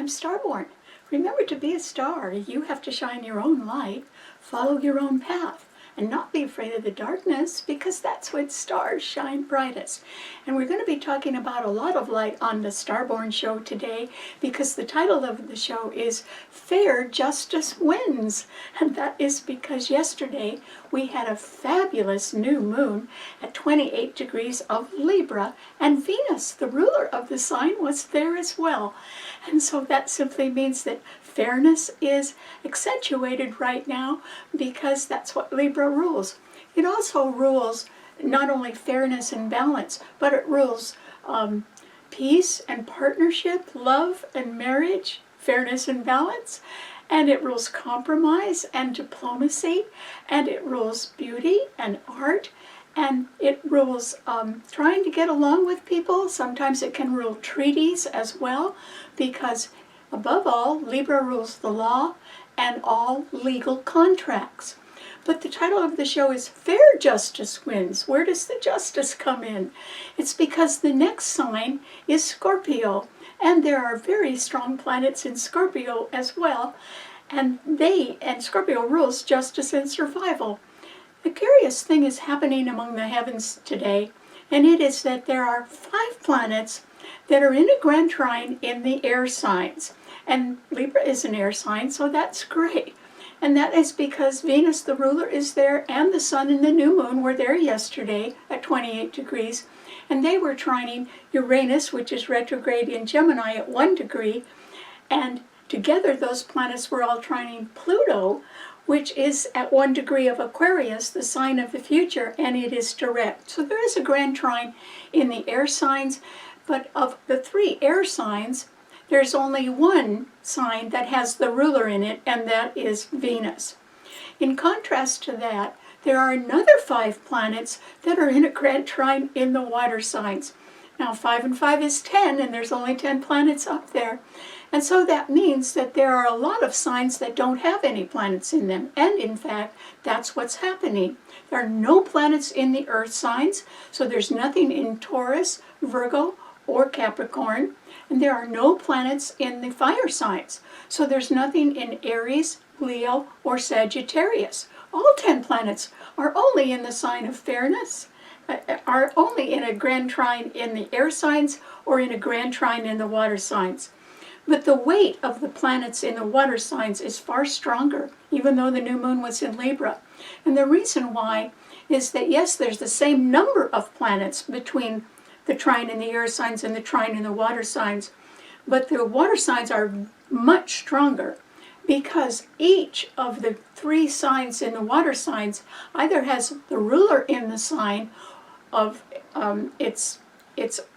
I'm Starborn. Remember, to be a star, you have to shine your own light, follow your own path, and not be afraid of the darkness, because that's when stars shine brightest. And we're going to be talking about a lot of light on the Starborn show today, because the title of the show is Fair Justice Wins. And that is because yesterday we had a fabulous new moon at 28 degrees of Libra, and Venus, the ruler of the sign, was there as well. And so that simply means that fairness is accentuated right now, because that's what Libra rules. It also rules not only fairness and balance, but it rules peace and partnership, love and marriage, fairness and balance, and it rules compromise and diplomacy, and it rules beauty and art, and it rules trying to get along with people. Sometimes it can rule treaties as well, because above all, Libra rules the law and all legal contracts. But the title of the show is Fair Justice Wins. Where does the justice come in? It's because the next sign is Scorpio, and there are very strong planets in Scorpio as well, and Scorpio rules justice and survival. A curious thing is happening among the heavens today, and it is that there are 5 planets that are in a grand trine in the air signs. And Libra is an air sign, so that's great. And that is because Venus, the ruler, is there, and the sun and the new moon were there yesterday at 28 degrees. And they were trining Uranus, which is retrograde in Gemini, at 1 degree. And together those planets were all trining Pluto, which is at 1 degree of Aquarius, the sign of the future, and it is direct. So there is a grand trine in the air signs, but of the 3 air signs, there's only one sign that has the ruler in it, and that is Venus. In contrast to that, there are another 5 planets that are in a grand trine in the water signs. Now 5 and 5 is 10, and there's only 10 planets up there. And so that means that there are a lot of signs that don't have any planets in them. And in fact, that's what's happening. There are no planets in the earth signs, so there's nothing in Taurus, Virgo, or Capricorn. And there are no planets in the fire signs, so there's nothing in Aries, Leo, or Sagittarius. All 10 planets are only in the sign of fairness, are only in a grand trine in the air signs or in a grand trine in the water signs. But the weight of the planets in the water signs is far stronger, even though the new moon was in Libra. And the reason why is that, yes, there's the same number of planets between the trine in the air signs and the trine in the water signs, but the water signs are much stronger, because each of the 3 signs in the water signs either has the ruler in the sign of its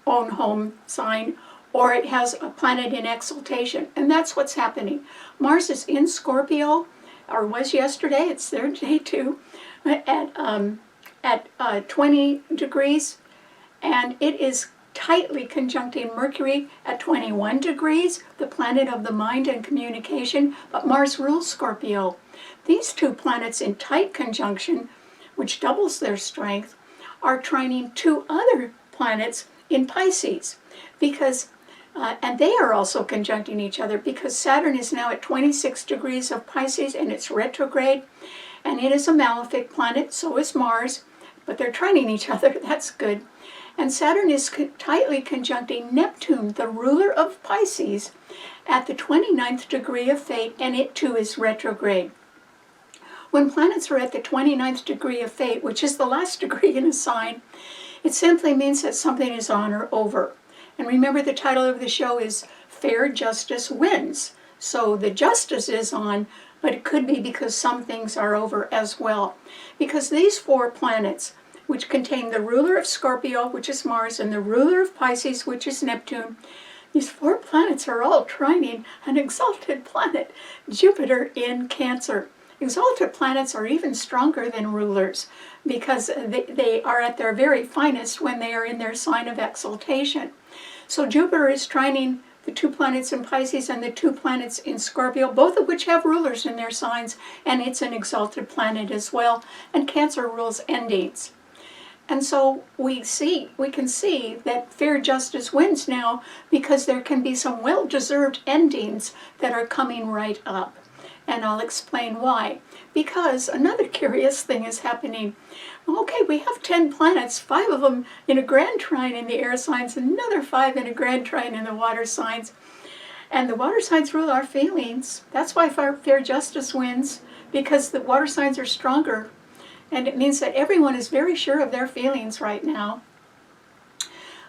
own home sign, or it has a planet in exaltation. And that's what's happening. Mars is in Scorpio, or was yesterday, it's there today too, at 20 degrees, and it is tightly conjuncting Mercury at 21 degrees, the planet of the mind and communication, but Mars rules Scorpio. These 2 planets in tight conjunction, which doubles their strength, are trining 2 other planets in Pisces, because and they are also conjuncting each other, because Saturn is now at 26 degrees of Pisces, and it's retrograde, and it is a malefic planet, so is Mars, but they're trining each other, that's good. And Saturn is tightly conjuncting Neptune, the ruler of Pisces, at the 29th degree of fate, and it too is retrograde. When planets are at the 29th degree of fate, which is the last degree in a sign, it simply means that something is on or over. And remember, the title of the show is Fair Justice Wins. So the justice is on, but it could be because some things are over as well. Because these 4 planets, which contain the ruler of Scorpio, which is Mars, and the ruler of Pisces, which is Neptune, these 4 planets are all trining an exalted planet, Jupiter, in Cancer. Exalted planets are even stronger than rulers, because they are at their very finest when they are in their sign of exaltation. So Jupiter is trining the 2 planets in Pisces and the 2 planets in Scorpio, both of which have rulers in their signs, and it's an exalted planet as well, and Cancer rules endings. And so we can see that fair justice wins now, because there can be some well-deserved endings that are coming right up. And I'll explain why. Because another curious thing is happening. Okay, we have 10 planets, 5 of them in a grand trine in the air signs, another 5 in a grand trine in the water signs. And the water signs rule our feelings. That's why fair justice wins, because the water signs are stronger. And it means that everyone is very sure of their feelings right now.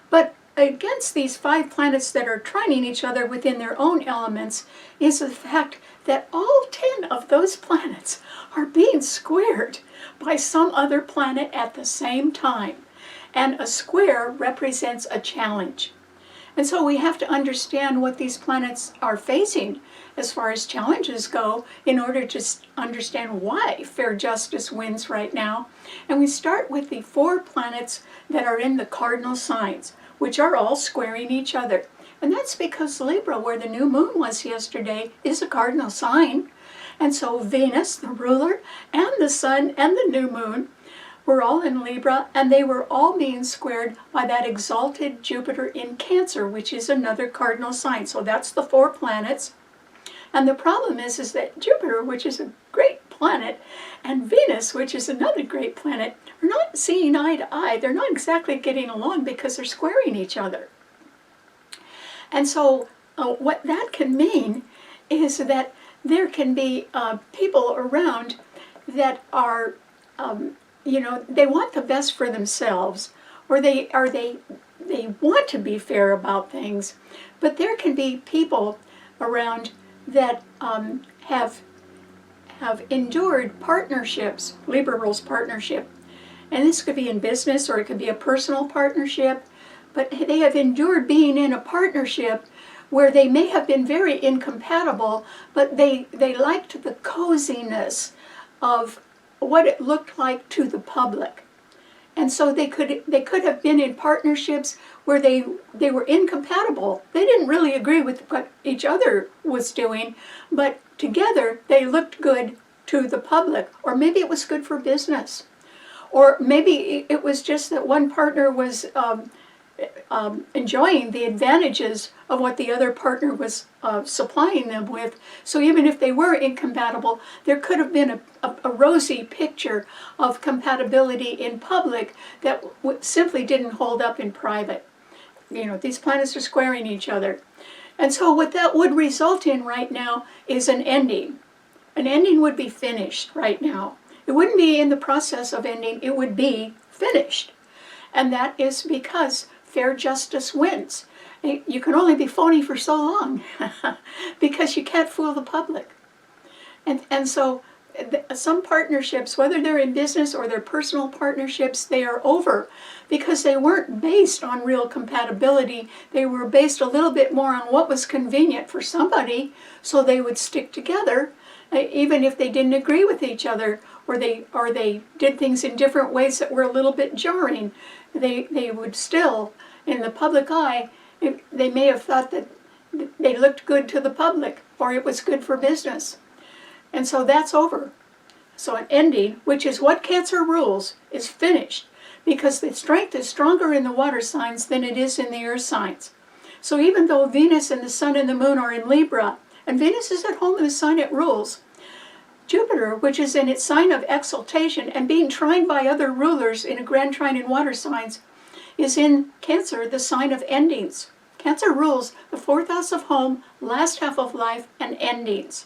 But against these 5 planets that are trining each other within their own elements is the fact that all 10 of those planets are being squared by some other planet at the same time. And a square represents a challenge. And so we have to understand what these planets are facing as far as challenges go in order to understand why fair justice wins right now. And we start with the 4 planets that are in the cardinal signs, which are all squaring each other. And that's because Libra, where the new moon was yesterday, is a cardinal sign. And so Venus, the ruler, and the sun and the new moon were all in Libra, and they were all being squared by that exalted Jupiter in Cancer, which is another cardinal sign. So that's the 4 planets. And the problem is that Jupiter, which is a great planet, and Venus, which is another great planet, are not seeing eye to eye. They're not exactly getting along because they're squaring each other. And so what that can mean is that there can be people around that are they want the best for themselves, or they want to be fair about things, but there can be people around that have endured partnerships. Libra rules partnership, and this could be in business or it could be a personal partnership, but they have endured being in a partnership where they may have been very incompatible, but they liked the coziness of what it looked like to the public. And so they could have been in partnerships where they were incompatible. They didn't really agree with what each other was doing, but together they looked good to the public. Or maybe it was good for business. Or maybe it was just that one partner was enjoying the advantages of what the other partner was supplying them with. So even if they were incompatible, there could have been a rosy picture of compatibility in public that simply didn't hold up in private. These planets are squaring each other. And so what that would result in right now is an ending. An ending would be finished right now. It wouldn't be in the process of ending, it would be finished. And that is because fair justice wins. You can only be phony for so long because you can't fool the public. And so some partnerships, whether they're in business or they're personal partnerships, they are over because they weren't based on real compatibility. They were based a little bit more on what was convenient for somebody, so they would stick together even if they didn't agree with each other, or they did things in different ways that were a little bit jarring. They would still, in the public eye, they may have thought that they looked good to the public, or it was good for business. And so that's over. So an ending, which is what Cancer rules, is finished, because the strength is stronger in the water signs than it is in the earth signs. So even though Venus and the sun and the moon are in Libra, and Venus is at home in the sign it rules, Jupiter, which is in its sign of exaltation and being trined by other rulers in a grand trine in water signs, is in Cancer, the sign of endings. Cancer rules the 4th house of home, last half of life, and endings.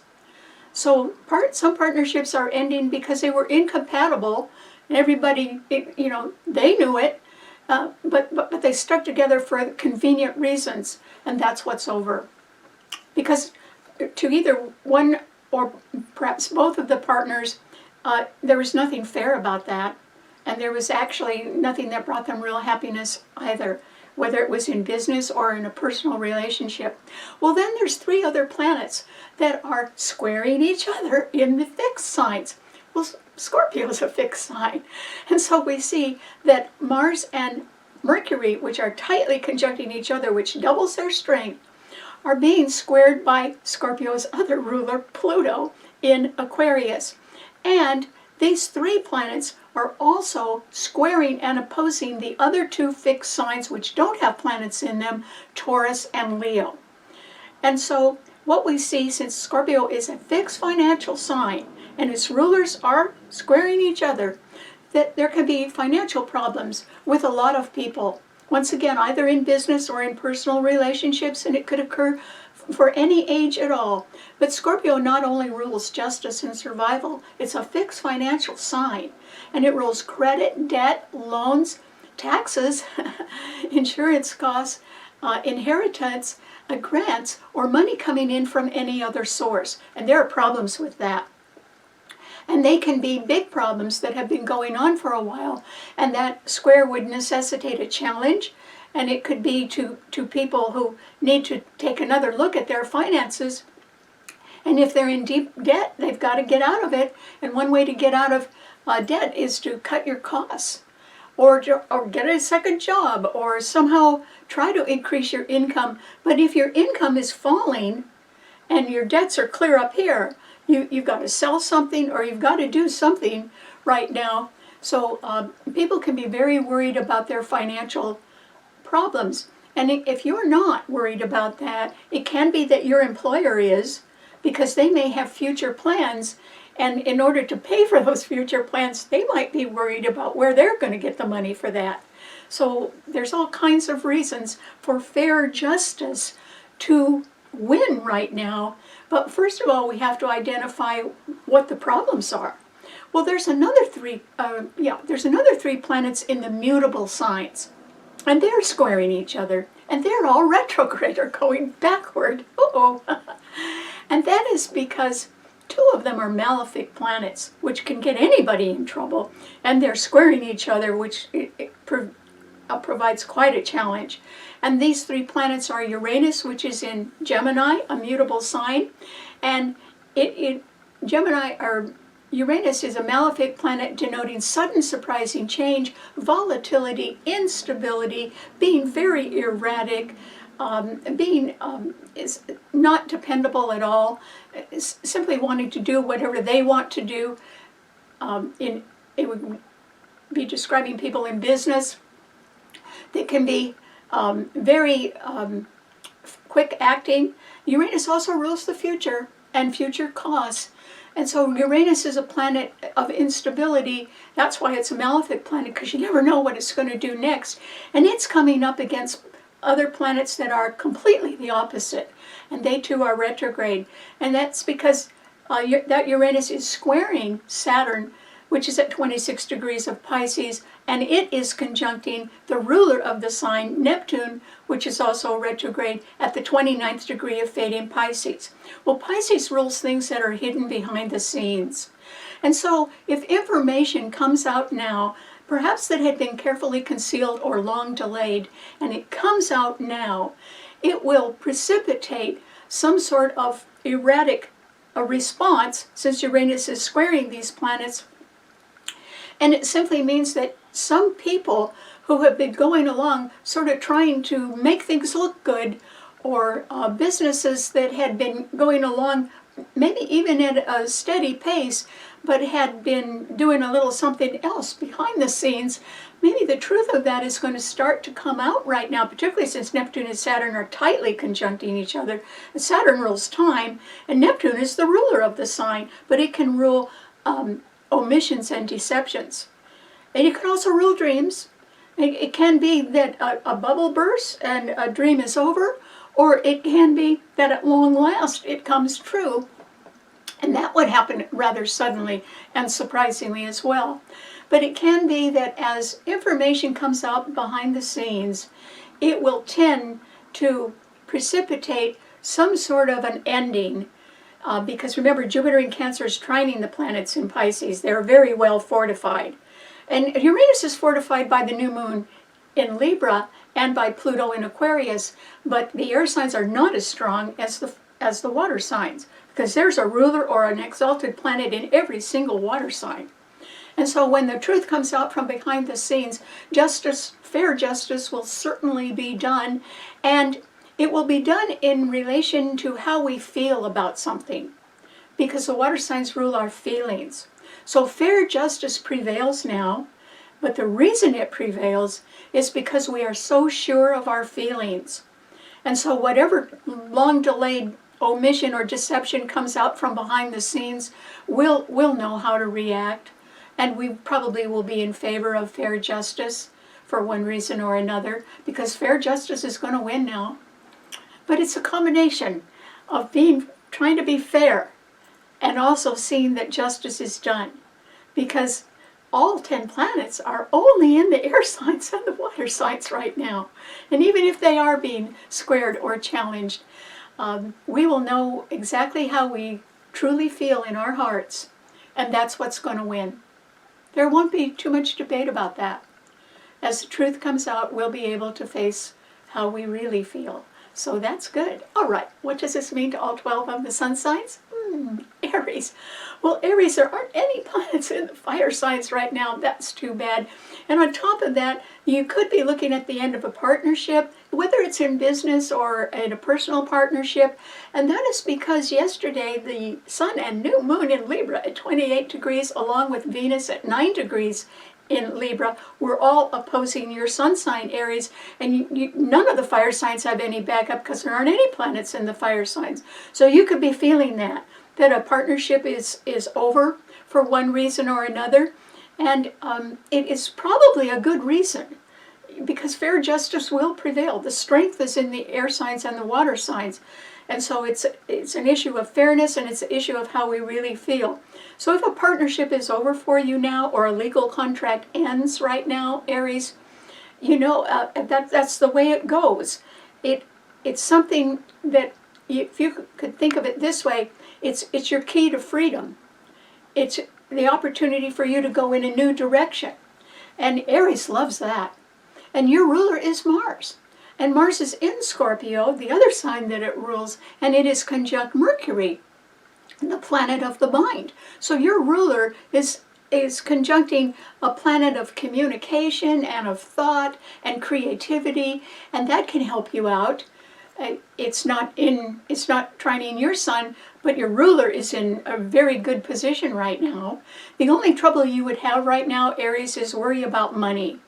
So some partnerships are ending because they were incompatible, and everybody, they knew it, but they stuck together for convenient reasons, and that's what's over. Because to either one or perhaps both of the partners, there was nothing fair about that, and there was actually nothing that brought them real happiness either, whether it was in business or in a personal relationship. Well, then there's 3 other planets that are squaring each other in the fixed signs. Well, Scorpio is a fixed sign, and so we see that Mars and Mercury, which are tightly conjuncting each other, which doubles their strength, are being squared by Scorpio's other ruler, Pluto, in Aquarius. And these 3 planets are also squaring and opposing the other two fixed signs which don't have planets in them, Taurus and Leo. And so what we see, since Scorpio is a fixed financial sign and its rulers are squaring each other, that there can be financial problems with a lot of people. Once again, either in business or in personal relationships, and it could occur for any age at all. But Scorpio not only rules justice and survival, it's a fixed financial sign, and it rules credit, debt, loans, taxes, insurance costs, inheritance, grants, or money coming in from any other source. And there are problems with that. And they can be big problems that have been going on for a while, and that square would necessitate a challenge, and it could be to people who need to take another look at their finances. And if they're in deep debt, they've got to get out of it, and one way to get out of debt is to cut your costs, or get a second job, or somehow try to increase your income. But if your income is falling and your debts are clear up here, you've got to sell something, or you've got to do something right now. So people can be very worried about their financial problems. And if you're not worried about that, it can be that your employer is, because they may have future plans, and in order to pay for those future plans, they might be worried about where they're going to get the money for that. So there's all kinds of reasons for fair justice to win right now. But first of all, we have to identify what the problems are. Well, there's another three planets in the mutable signs, and they're squaring each other, and they're all retrograde or going backward. And that is because two of them are malefic planets, which can get anybody in trouble, and they're squaring each other, which provides quite a challenge. And these three planets are Uranus, which is in Gemini, a mutable sign, and Uranus is a malefic planet denoting sudden surprising change, volatility, instability, being very erratic, is not dependable at all, simply wanting to do whatever they want to do. It would be describing people in business that can be very quick acting. Uranus also rules the future and future costs. And so Uranus is a planet of instability. That's why it's a malefic planet, because you never know what it's going to do next. And it's coming up against other planets that are completely the opposite. And they too are retrograde. And that's because that Uranus is squaring Saturn, which is at 26 degrees of Pisces, and it is conjuncting the ruler of the sign, Neptune, which is also retrograde at the 29th degree of fate in Pisces. Well, Pisces rules things that are hidden behind the scenes. And so if information comes out now, perhaps that had been carefully concealed or long delayed, and it comes out now, it will precipitate some sort of erratic response, since Uranus is squaring these planets. And it simply means that some people who have been going along sort of trying to make things look good, or businesses that had been going along maybe even at a steady pace, but had been doing a little something else behind the scenes, maybe the truth of that is going to start to come out right now, particularly since Neptune and Saturn are tightly conjuncting each other. Saturn rules time, and Neptune is the ruler of the sign, but it can rule omissions and deceptions. And it can also rule dreams. It can be that a bubble bursts and a dream is over, or it can be that at long last it comes true. And that would happen rather suddenly and surprisingly as well. But it can be that as information comes out behind the scenes, it will tend to precipitate some sort of an ending. Because remember, Jupiter in Cancer is trining the planets in Pisces. They're very well fortified. And Uranus is fortified by the new moon in Libra and by Pluto in Aquarius, but the air signs are not as strong as the water signs, because there's a ruler or an exalted planet in every single water sign. And so when the truth comes out from behind the scenes, justice, fair justice will certainly be done, and it will be done in relation to how we feel about something, because the water signs rule our feelings. So fair justice prevails now, but the reason it prevails is because we are so sure of our feelings. And so whatever long delayed omission or deception comes out from behind the scenes, we'll know how to react. And we probably will be in favor of fair justice for one reason or another, because fair justice is going to win now. But it's a combination of trying to be fair and also seeing that justice is done. Because all 10 planets are only in the air signs and the water signs right now. And even if they are being squared or challenged, we will know exactly how we truly feel in our hearts, and that's what's going to win. There won't be too much debate about that. As the truth comes out, we'll be able to face how we really feel. So that's good. All right, what does this mean to all 12 of the sun signs? Aries. Well, Aries, there aren't any planets in the fire signs right now. That's too bad. And on top of that, you could be looking at the end of a partnership, whether it's in business or in a personal partnership. And that is because yesterday the sun and new moon in Libra at 28 degrees, along with Venus at 9 degrees in Libra, were all opposing your sun sign, Aries. And none of the fire signs have any backup because there aren't any planets in the fire signs. So you could be feeling that a partnership is over for one reason or another. And it is probably a good reason, because fair justice will prevail. The strength is in the air signs and the water signs. And so it's an issue of fairness, and it's an issue of how we really feel. So if a partnership is over for you now, or a legal contract ends right now, Aries, you know, that's the way it goes. It's something that, if you could think of it this way, it's your key to freedom. It's the opportunity for you to go in a new direction. And Aries loves that. And your ruler is Mars. And Mars is in Scorpio, the other sign that it rules, and it is conjunct Mercury, the planet of the mind. So your ruler is conjuncting a planet of communication and of thought and creativity, and that can help you out. It's not trining your sun, but your ruler is in a very good position right now. The only trouble you would have right now, Aries, is worry about money.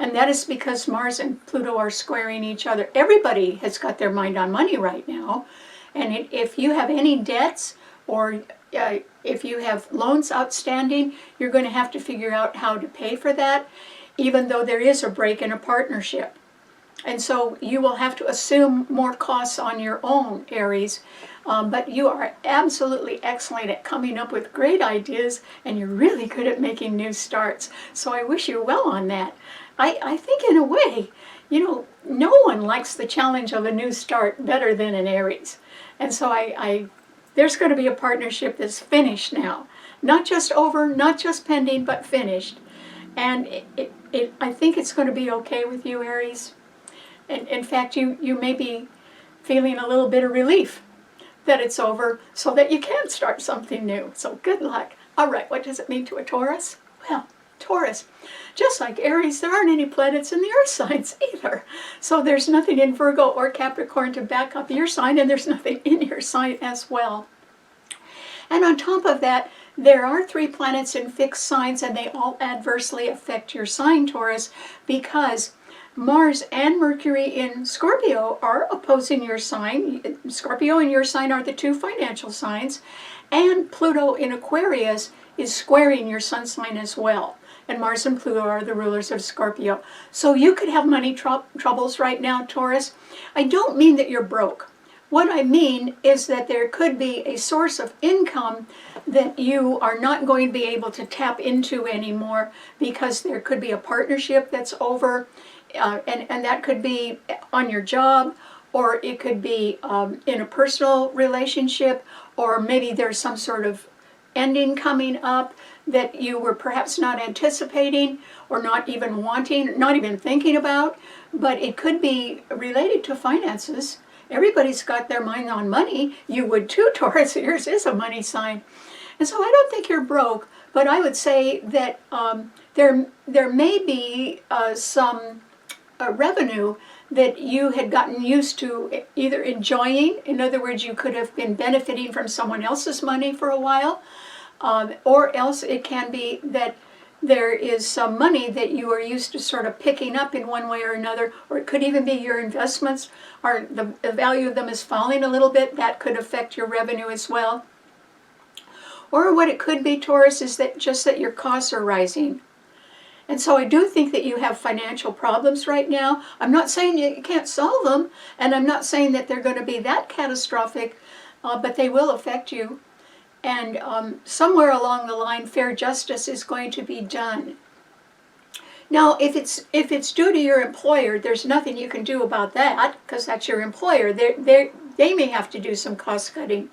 And that is because Mars and Pluto are squaring each other. Everybody has got their mind on money right now. And if you have any debts, or if you have loans outstanding, you're going to have to figure out how to pay for that, even though there is a break in a partnership. And so you will have to assume more costs on your own, Aries. But you are absolutely excellent at coming up with great ideas, and you're really good at making new starts. So I wish you well on that. I think in a way, you know, no one likes the challenge of a new start better than an Aries. And so there's going to be a partnership that's finished now. Not just over, not just pending, but finished. And I think it's going to be okay with you, Aries. And in fact, you may be feeling a little bit of relief that it's over, so that you can start something new. So good luck. All right, what does it mean to a Taurus? Well, Taurus, just like Aries, there aren't any planets in the earth signs either. So there's nothing in Virgo or Capricorn to back up your sign, and there's nothing in your sign as well. And on top of that, there are 3 planets in fixed signs, and they all adversely affect your sign, Taurus, because Mars and Mercury in Scorpio are opposing your sign. Scorpio and your sign are the 2 financial signs, and Pluto in Aquarius is squaring your sun sign as well. And Mars and Pluto are the rulers of Scorpio. So you could have money troubles right now, Taurus. I don't mean that you're broke. What I mean is that there could be a source of income that you are not going to be able to tap into anymore, because there could be a partnership that's over, and that could be on your job, or it could be in a personal relationship, or maybe there's some sort of ending coming up that you were perhaps not anticipating, or not even wanting, not even thinking about, but it could be related to finances. Everybody's got their mind on money. You would too, Taurus. Yours is a money sign. And so I don't think you're broke, but I would say that there may be some revenue that you had gotten used to either enjoying. In other words, you could have been benefiting from someone else's money for a while. or else it can be that there is some money that you are used to sort of picking up in one way or another, or it could even be your investments, or the value of them is falling a little bit. That could affect your revenue as well. Or what it could be, Taurus, is that just that your costs are rising. And so I do think that you have financial problems right now. I'm not saying you can't solve them, and I'm not saying that they're going to be that catastrophic, but they will affect you. And somewhere along the line, fair justice is going to be done. Now, if it's due to your employer, there's nothing you can do about that, because that's your employer. They may have to do some cost cutting,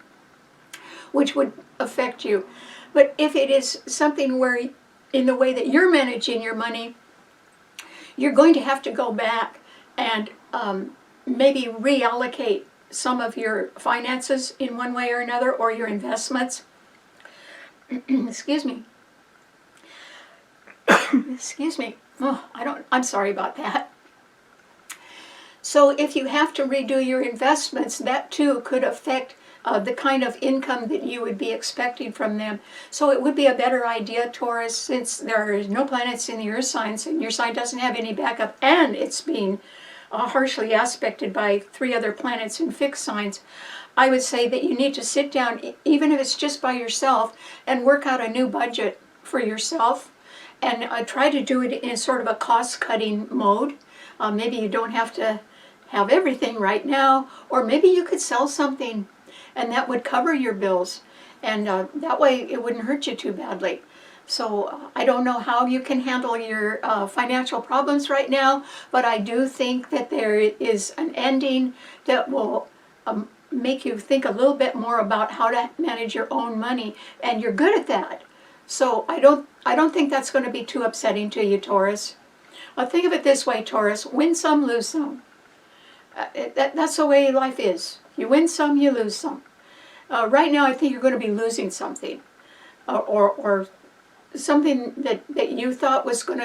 which would affect you. But if it is something where, in the way that you're managing your money, you're going to have to go back and maybe reallocate some of your finances in one way or another, or your investments. Excuse me. Excuse me. Oh, I'm sorry about that. So if you have to redo your investments, that too could affect the kind of income that you would be expecting from them. So it would be a better idea, Taurus, since there are no planets in your signs, and your sign doesn't have any backup, and it's being harshly aspected by 3 other planets in fixed signs, I would say that you need to sit down, even if it's just by yourself, and work out a new budget for yourself, and try to do it in sort of a cost-cutting mode. Maybe you don't have to have everything right now, or maybe you could sell something, and that would cover your bills, and that way it wouldn't hurt you too badly. So I don't know how you can handle your financial problems right now, but I do think that there is an ending that will make you think a little bit more about how to manage your own money, and you're good at that. So I don't think that's going to be too upsetting to you, Taurus. Think of it this way, Taurus: win some, lose some. That's the way life is. You win some, you lose some. Right now, I think you're going to be losing something, or something that you thought was going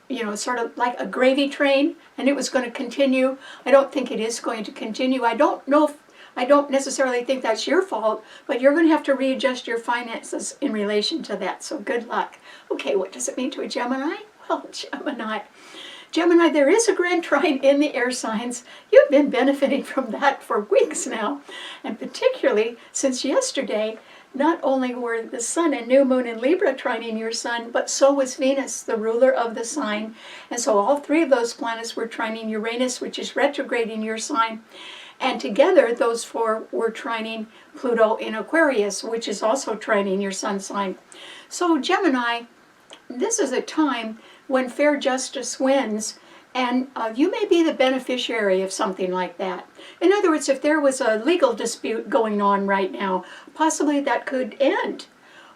to, sort of like a gravy train, and it was going to continue. I don't think it is going to continue. I don't necessarily think that's your fault, but you're going to have to readjust your finances in relation to that. So good luck. Okay, what does it mean to a Gemini? Well, Gemini, there is a grand trine in the air signs. You've been benefiting from that for weeks now, and particularly since yesterday. Not only were the Sun and New Moon in Libra trining your Sun, but so was Venus, the ruler of the sign. And so all 3 of those planets were trining Uranus, which is retrograding your sign. And together, those 4 were trining Pluto in Aquarius, which is also trining your Sun sign. So Gemini, this is a time when fair justice wins, and you may be the beneficiary of something like that. In other words, if there was a legal dispute going on right now, possibly that could end,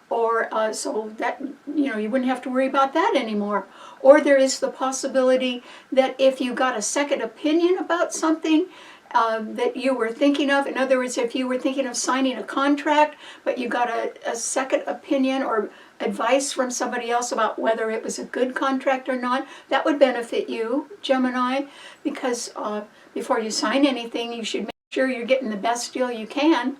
or so that you wouldn't have to worry about that anymore. Or there is the possibility that if you got a second opinion about something that you were thinking of, in other words, if you were thinking of signing a contract, but you got a second opinion or advice from somebody else about whether it was a good contract or not, that would benefit you, Gemini, because before you sign anything, you should make sure you're getting the best deal you can.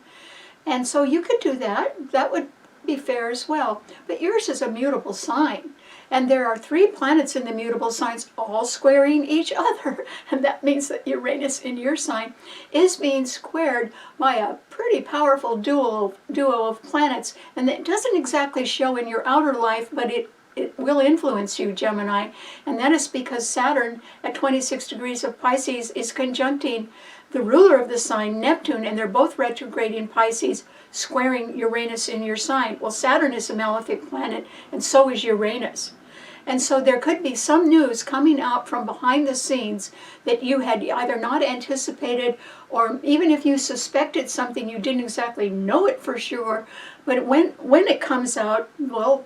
And so you could do that. That would be fair as well. But yours is a mutable sign, and there are 3 planets in the mutable signs all squaring each other, and that means that Uranus in your sign is being squared by a pretty powerful duo of planets, and that doesn't exactly show in your outer life, but it will influence you, Gemini, and that is because Saturn at 26 degrees of Pisces is conjuncting the ruler of the sign, Neptune, and they're both retrograding Pisces, squaring Uranus in your sign. Well, Saturn is a malefic planet, and so is Uranus. And so there could be some news coming out from behind the scenes that you had either not anticipated, or even if you suspected something, you didn't exactly know it for sure. But when it comes out, well,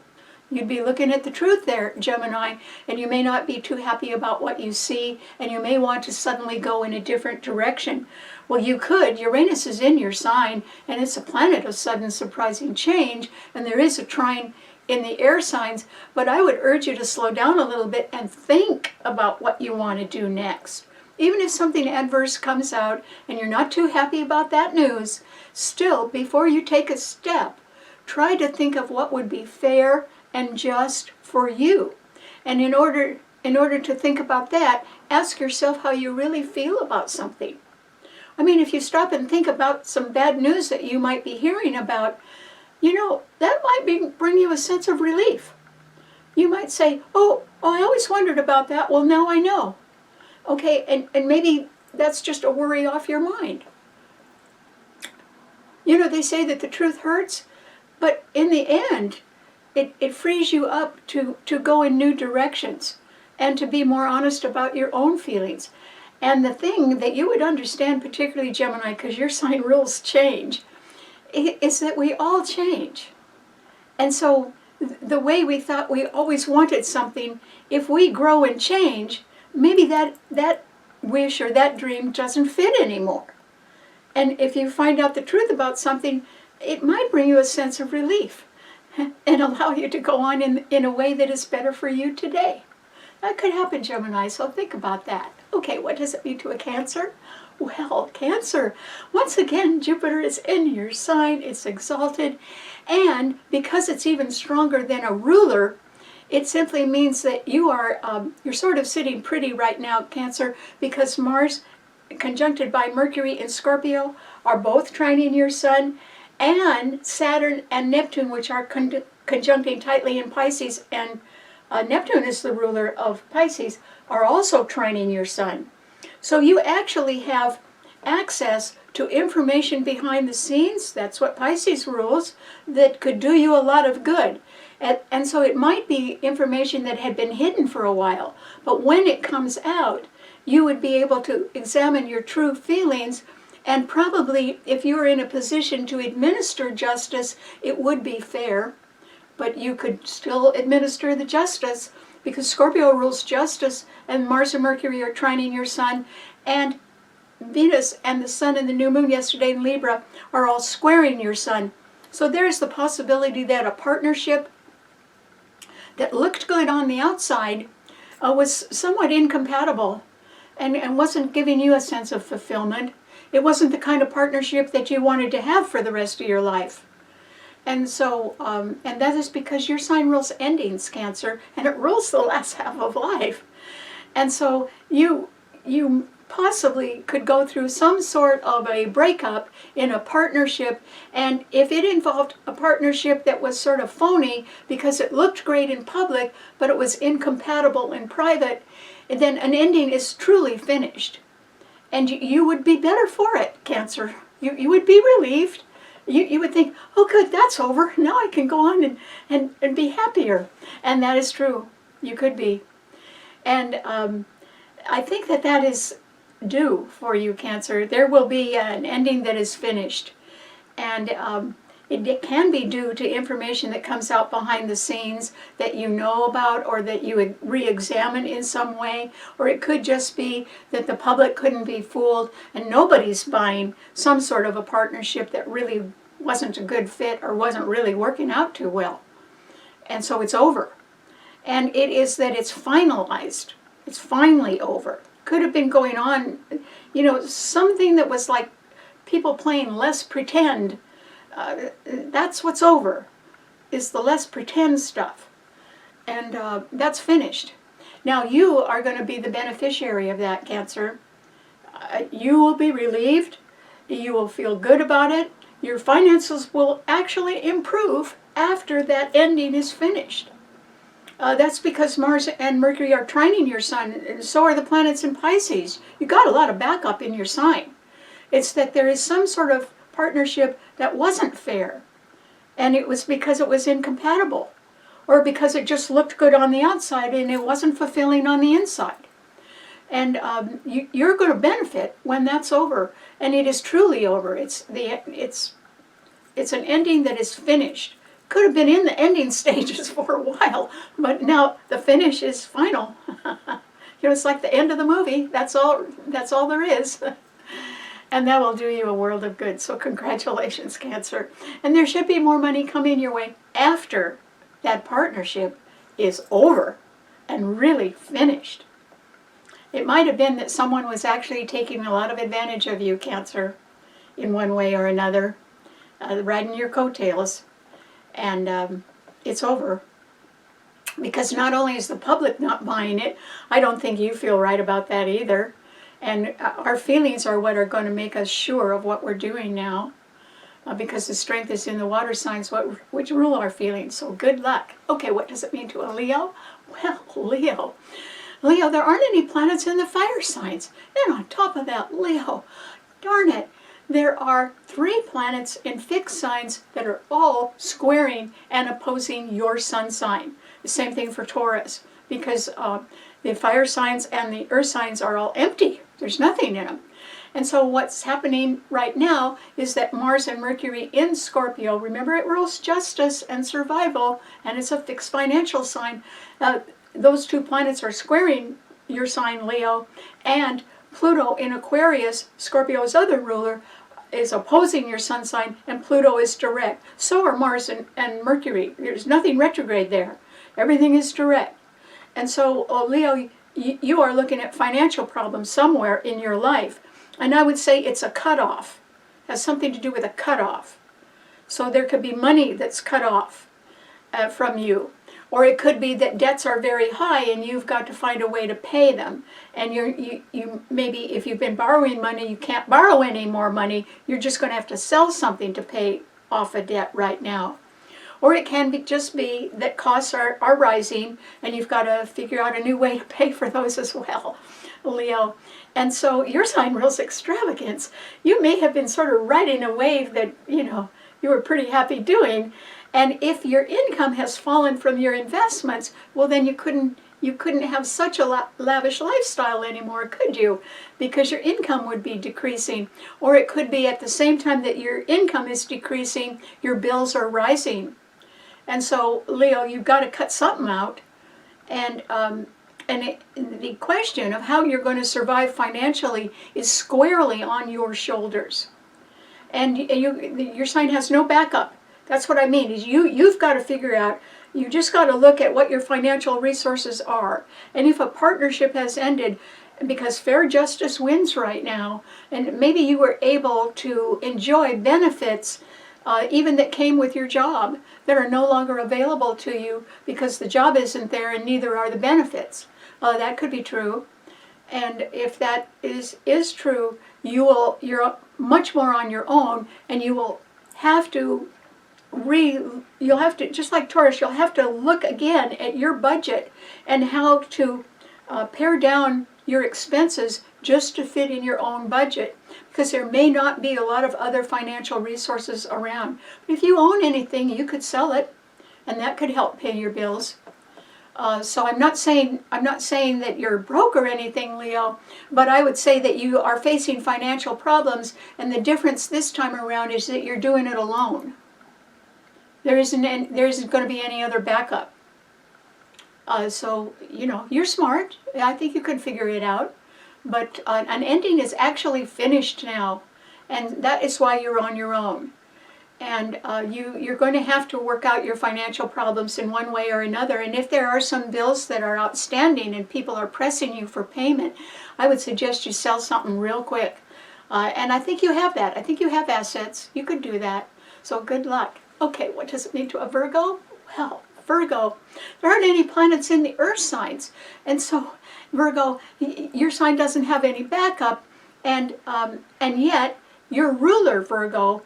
you'd be looking at the truth there, Gemini, and you may not be too happy about what you see, and you may want to suddenly go in a different direction. Well, you could. Uranus is in your sign, and it's a planet of sudden surprising change, and there is a trine in the air signs, but I would urge you to slow down a little bit and think about what you want to do next. Even if something adverse comes out and you're not too happy about that news, still, before you take a step, try to think of what would be fair and just for you. And in order to think about that, ask yourself how you really feel about something. I mean, if you stop and think about some bad news that you might be hearing about, you know, that might bring you a sense of relief. You might say, oh, I always wondered about that. Well, now I know. Okay, and maybe that's just a worry off your mind. You know, they say that the truth hurts, but in the end, it frees you up to go in new directions and to be more honest about your own feelings. And the thing that you would understand, particularly Gemini, because your sign rules change, is that we all change. And so the way we thought we always wanted something, if we grow and change, maybe that wish or that dream doesn't fit anymore. And if you find out the truth about something, it might bring you a sense of relief and allow you to go on in a way that is better for you today. That could happen, Gemini, so think about that. Okay, what does it mean to a Cancer? Well, Cancer, once again, Jupiter is in your sign, it's exalted, and because it's even stronger than a ruler, it simply means that you're sort of sitting pretty right now, Cancer, because Mars, conjuncted by Mercury in Scorpio, are both trining your sun, and Saturn and Neptune, which are conjuncting tightly in Pisces, and Neptune is the ruler of Pisces, are also trining your sun. So you actually have access to information behind the scenes, that's what Pisces rules, that could do you a lot of good. And so it might be information that had been hidden for a while, but when it comes out, you would be able to examine your true feelings, and probably if you were in a position to administer justice, it would be fair, but you could still administer the justice because Scorpio rules justice, and Mars and Mercury are trining your sun, and Venus and the sun and the new moon yesterday in Libra are all squaring your sun. So there's the possibility that a partnership that looked good on the outside was somewhat incompatible and wasn't giving you a sense of fulfillment. It wasn't the kind of partnership that you wanted to have for the rest of your life. And so, and that is because your sign rules endings, Cancer, and it rules the last half of life. And so you possibly could go through some sort of a breakup in a partnership, and if it involved a partnership that was sort of phony because it looked great in public, but it was incompatible in private, then an ending is truly finished. And you would be better for it, Cancer. You would be relieved. You would think, oh good, that's over. Now I can go on and be happier. And that is true. You could be. And I think that is due for you, Cancer. There will be an ending that is finished. And it can be due to information that comes out behind the scenes that you know about or that you would re-examine in some way. Or it could just be that the public couldn't be fooled and nobody's buying some sort of a partnership that really wasn't a good fit or wasn't really working out too well. And so it's over. And it is that it's finalized. It's finally over. Could have been going on, you know, something that was like people playing Let's Pretend. That's what's over, is the Let's Pretend stuff. And that's finished. Now you are going to be the beneficiary of that, Cancer. You will be relieved. You will feel good about it. Your finances will actually improve after that ending is finished. That's because Mars and Mercury are trining your sun, and so are the planets in Pisces. You got a lot of backup in your sign. It's that there is some sort of partnership that wasn't fair, and it was because it was incompatible, or because it just looked good on the outside and it wasn't fulfilling on the inside. And you're going to benefit when that's over, and it is truly over. It's an ending that is finished. Could have been in the ending stages for a while, but now the finish is final. You know, it's like the end of the movie. That's all there is. And that will do you a world of good. So congratulations, Cancer. And there should be more money coming your way after that partnership is over and really finished. It might have been that someone was actually taking a lot of advantage of you, Cancer, in one way or another, riding your coattails. and it's over. Because not only is the public not buying it, I don't think you feel right about that either. And our feelings are what are going to make us sure of what we're doing now. Because the strength is in the water signs, which rule our feelings. So good luck. Okay, what does it mean to a Leo? Well, Leo, there aren't any planets in the fire signs. And on top of that, Leo, darn it, there are 3 planets in fixed signs that are all squaring and opposing your sun sign. The same thing for Taurus, because the fire signs and the earth signs are all empty. There's nothing in them. And so what's happening right now is that Mars and Mercury in Scorpio, remember it rules justice and survival, and it's a fixed financial sign. Those 2 planets are squaring your sign, Leo, and Pluto in Aquarius, Scorpio's other ruler, is opposing your sun sign, and Pluto is direct. So are Mars and Mercury. There's nothing retrograde there. Everything is direct. And so, Leo, you are looking at financial problems somewhere in your life. And I would say it's a cutoff. It has something to do with a cutoff. So there could be money that's cut off from you. Or it could be that debts are very high and you've got to find a way to pay them. And you maybe if you've been borrowing money, you can't borrow any more money. You're just going to have to sell something to pay off a debt right now. Or it can just be that costs are rising and you've got to figure out a new way to pay for those as well, Leo. And so your sign rules extravagance. You may have been sort of riding a wave that, you were pretty happy doing. And if your income has fallen from your investments, well, then you couldn't have such a lavish lifestyle anymore, could you? Because your income would be decreasing. Or it could be at the same time that your income is decreasing, your bills are rising. And so, Leo, you've got to cut something out. And the question of how you're going to survive financially is squarely on your shoulders. And your sign has no backup. That's what I mean, is you've got to figure out, you just got to look at what your financial resources are. And if a partnership has ended, because fair justice wins right now, and maybe you were able to enjoy benefits even that came with your job that are no longer available to you because the job isn't there and neither are the benefits. That could be true. And if that is true, you're much more on your own, and you will have to just like Taurus, you'll have to look again at your budget and how to pare down your expenses just to fit in your own budget, because there may not be a lot of other financial resources around. But if you own anything, you could sell it, and that could help pay your bills. So I'm not saying that you're broke or anything, Leo, but I would say that you are facing financial problems, and the difference this time around is that you're doing it alone. There isn't going to be any other backup. So, you're smart. I think you could figure it out. But an ending is actually finished now, and that is why you're on your own. And you're going to have to work out your financial problems in one way or another. And if there are some bills that are outstanding and people are pressing you for payment, I would suggest you sell something real quick. And I think you have that. I think you have assets. You could do that. So good luck. Okay, what does it mean to a Virgo? Well, Virgo, there aren't any planets in the earth signs. And so, Virgo, your sign doesn't have any backup. And yet, your ruler, Virgo,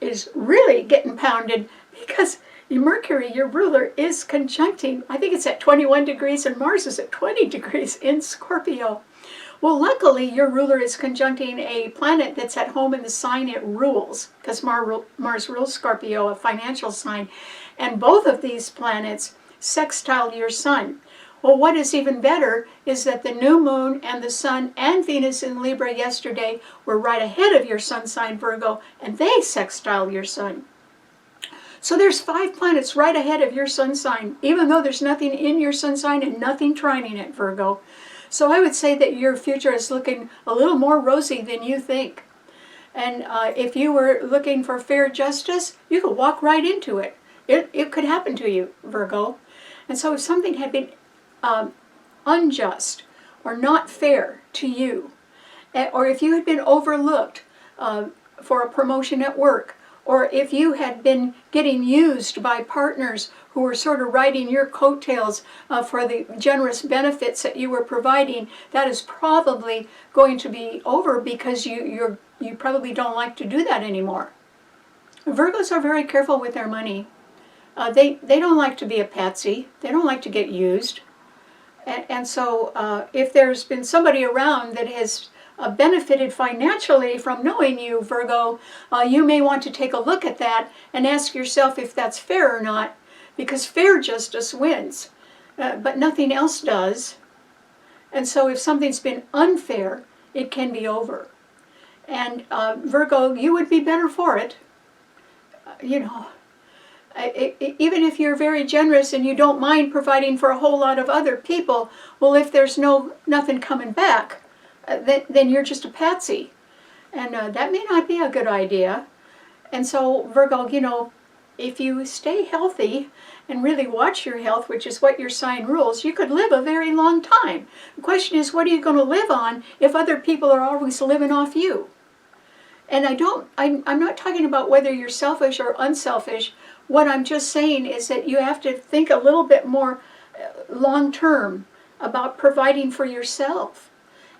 is really getting pounded because Mercury, your ruler, is conjuncting. I think it's at 21 degrees and Mars is at 20 degrees in Scorpio. Well, luckily, your ruler is conjuncting a planet that's at home in the sign it rules, because Mars rules Scorpio, a financial sign, and both of these planets sextile your sun. Well, what is even better is that the new moon and the sun and Venus in Libra yesterday were right ahead of your sun sign, Virgo, and they sextile your sun. So there's 5 planets right ahead of your sun sign, even though there's nothing in your sun sign and nothing trining it, Virgo. So I would say that your future is looking a little more rosy than you think. And if you were looking for fair justice, you could walk right into it. It could happen to you, Virgo. And so if something had been unjust or not fair to you, or if you had been overlooked for a promotion at work, or if you had been getting used by partners who were sort of riding your coattails for the generous benefits that you were providing, that is probably going to be over, because you probably don't like to do that anymore. Virgos are very careful with their money. They don't like to be a patsy. They don't like to get used. And so if there's been somebody around that has benefited financially from knowing you, Virgo, you may want to take a look at that and ask yourself if that's fair or not, because fair justice wins, but nothing else does. And so if something's been unfair, it can be over. And Virgo, you would be better for it. You know, even if you're very generous and you don't mind providing for a whole lot of other people, well, if there's nothing coming back, then you're just a patsy. And that may not be a good idea. And so, Virgo, you know, if you stay healthy and really watch your health, which is what your sign rules, you could live a very long time. The question is, what are you going to live on if other people are always living off you? And I'm not talking about whether you're selfish or unselfish. What I'm just saying is that you have to think a little bit more long term about providing for yourself.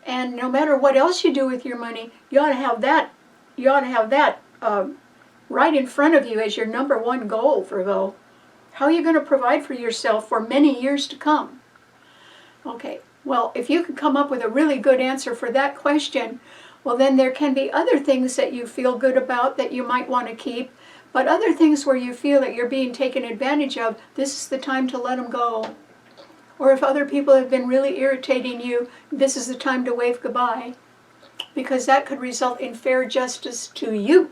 And no matter what else you do with your money, you ought to have that. You ought to have that right in front of you as your number one goal, Virgo. How are you going to provide for yourself for many years to come? Okay. Well, if you could come up with a really good answer for that question, well, then there can be other things that you feel good about that you might want to keep, but other things where you feel that you're being taken advantage of, this is the time to let them go. Or if other people have been really irritating you, this is the time to wave goodbye, because that could result in fair justice to you.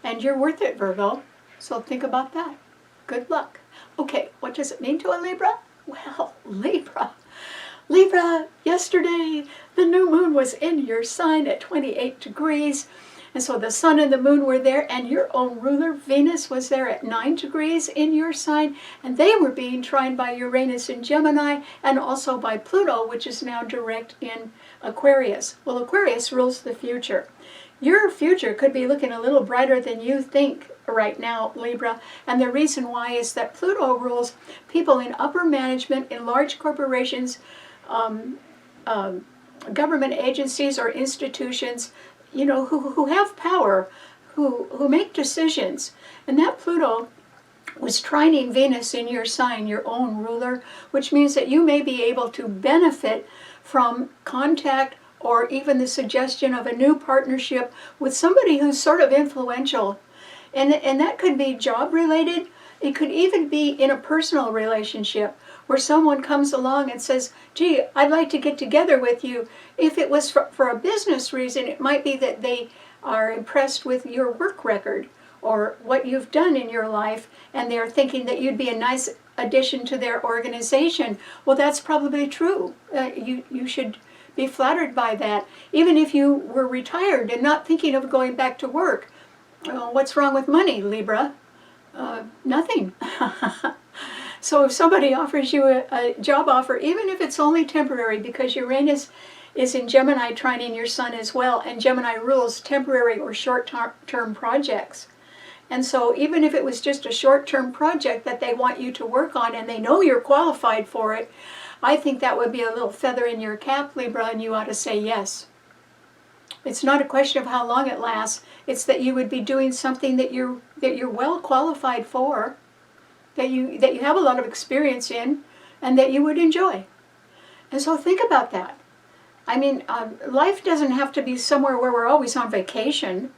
And you're worth it, Virgo. So think about that. Good luck. Okay, what does it mean to a Libra? Well, Libra, yesterday the new moon was in your sign at 28 degrees. And so the sun and the moon were there, and your own ruler, Venus, was there at 9 degrees in your sign, and they were being trined by Uranus in Gemini, and also by Pluto, which is now direct in Aquarius. Well, Aquarius rules the future. Your future could be looking a little brighter than you think right now, Libra, and the reason why is that Pluto rules people in upper management in large corporations, government agencies or institutions, you know, who have power, who make decisions. And that Pluto was trining Venus in your sign, your own ruler, which means that you may be able to benefit from contact or even the suggestion of a new partnership with somebody who's sort of influential. And that could be job related. It could even be in a personal relationship where someone comes along and says, gee, I'd like to get together with you. If it was for a business reason, it might be that they are impressed with your work record or what you've done in your life, and they're thinking that you'd be a nice addition to their organization. Well, that's probably true. You should be flattered by that. Even if you were retired and not thinking of going back to work. What's wrong with money, Libra? Nothing. So if somebody offers you a job offer, even if it's only temporary, because Uranus is in Gemini trining your sun as well, and Gemini rules temporary or short-term projects. And so even if it was just a short-term project that they want you to work on and they know you're qualified for it, I think that would be a little feather in your cap, Libra, and you ought to say yes. It's not a question of how long it lasts. It's that you would be doing something that you're well qualified for, that you have a lot of experience in, and that you would enjoy. And so think about that. I mean, life doesn't have to be somewhere where we're always on vacation,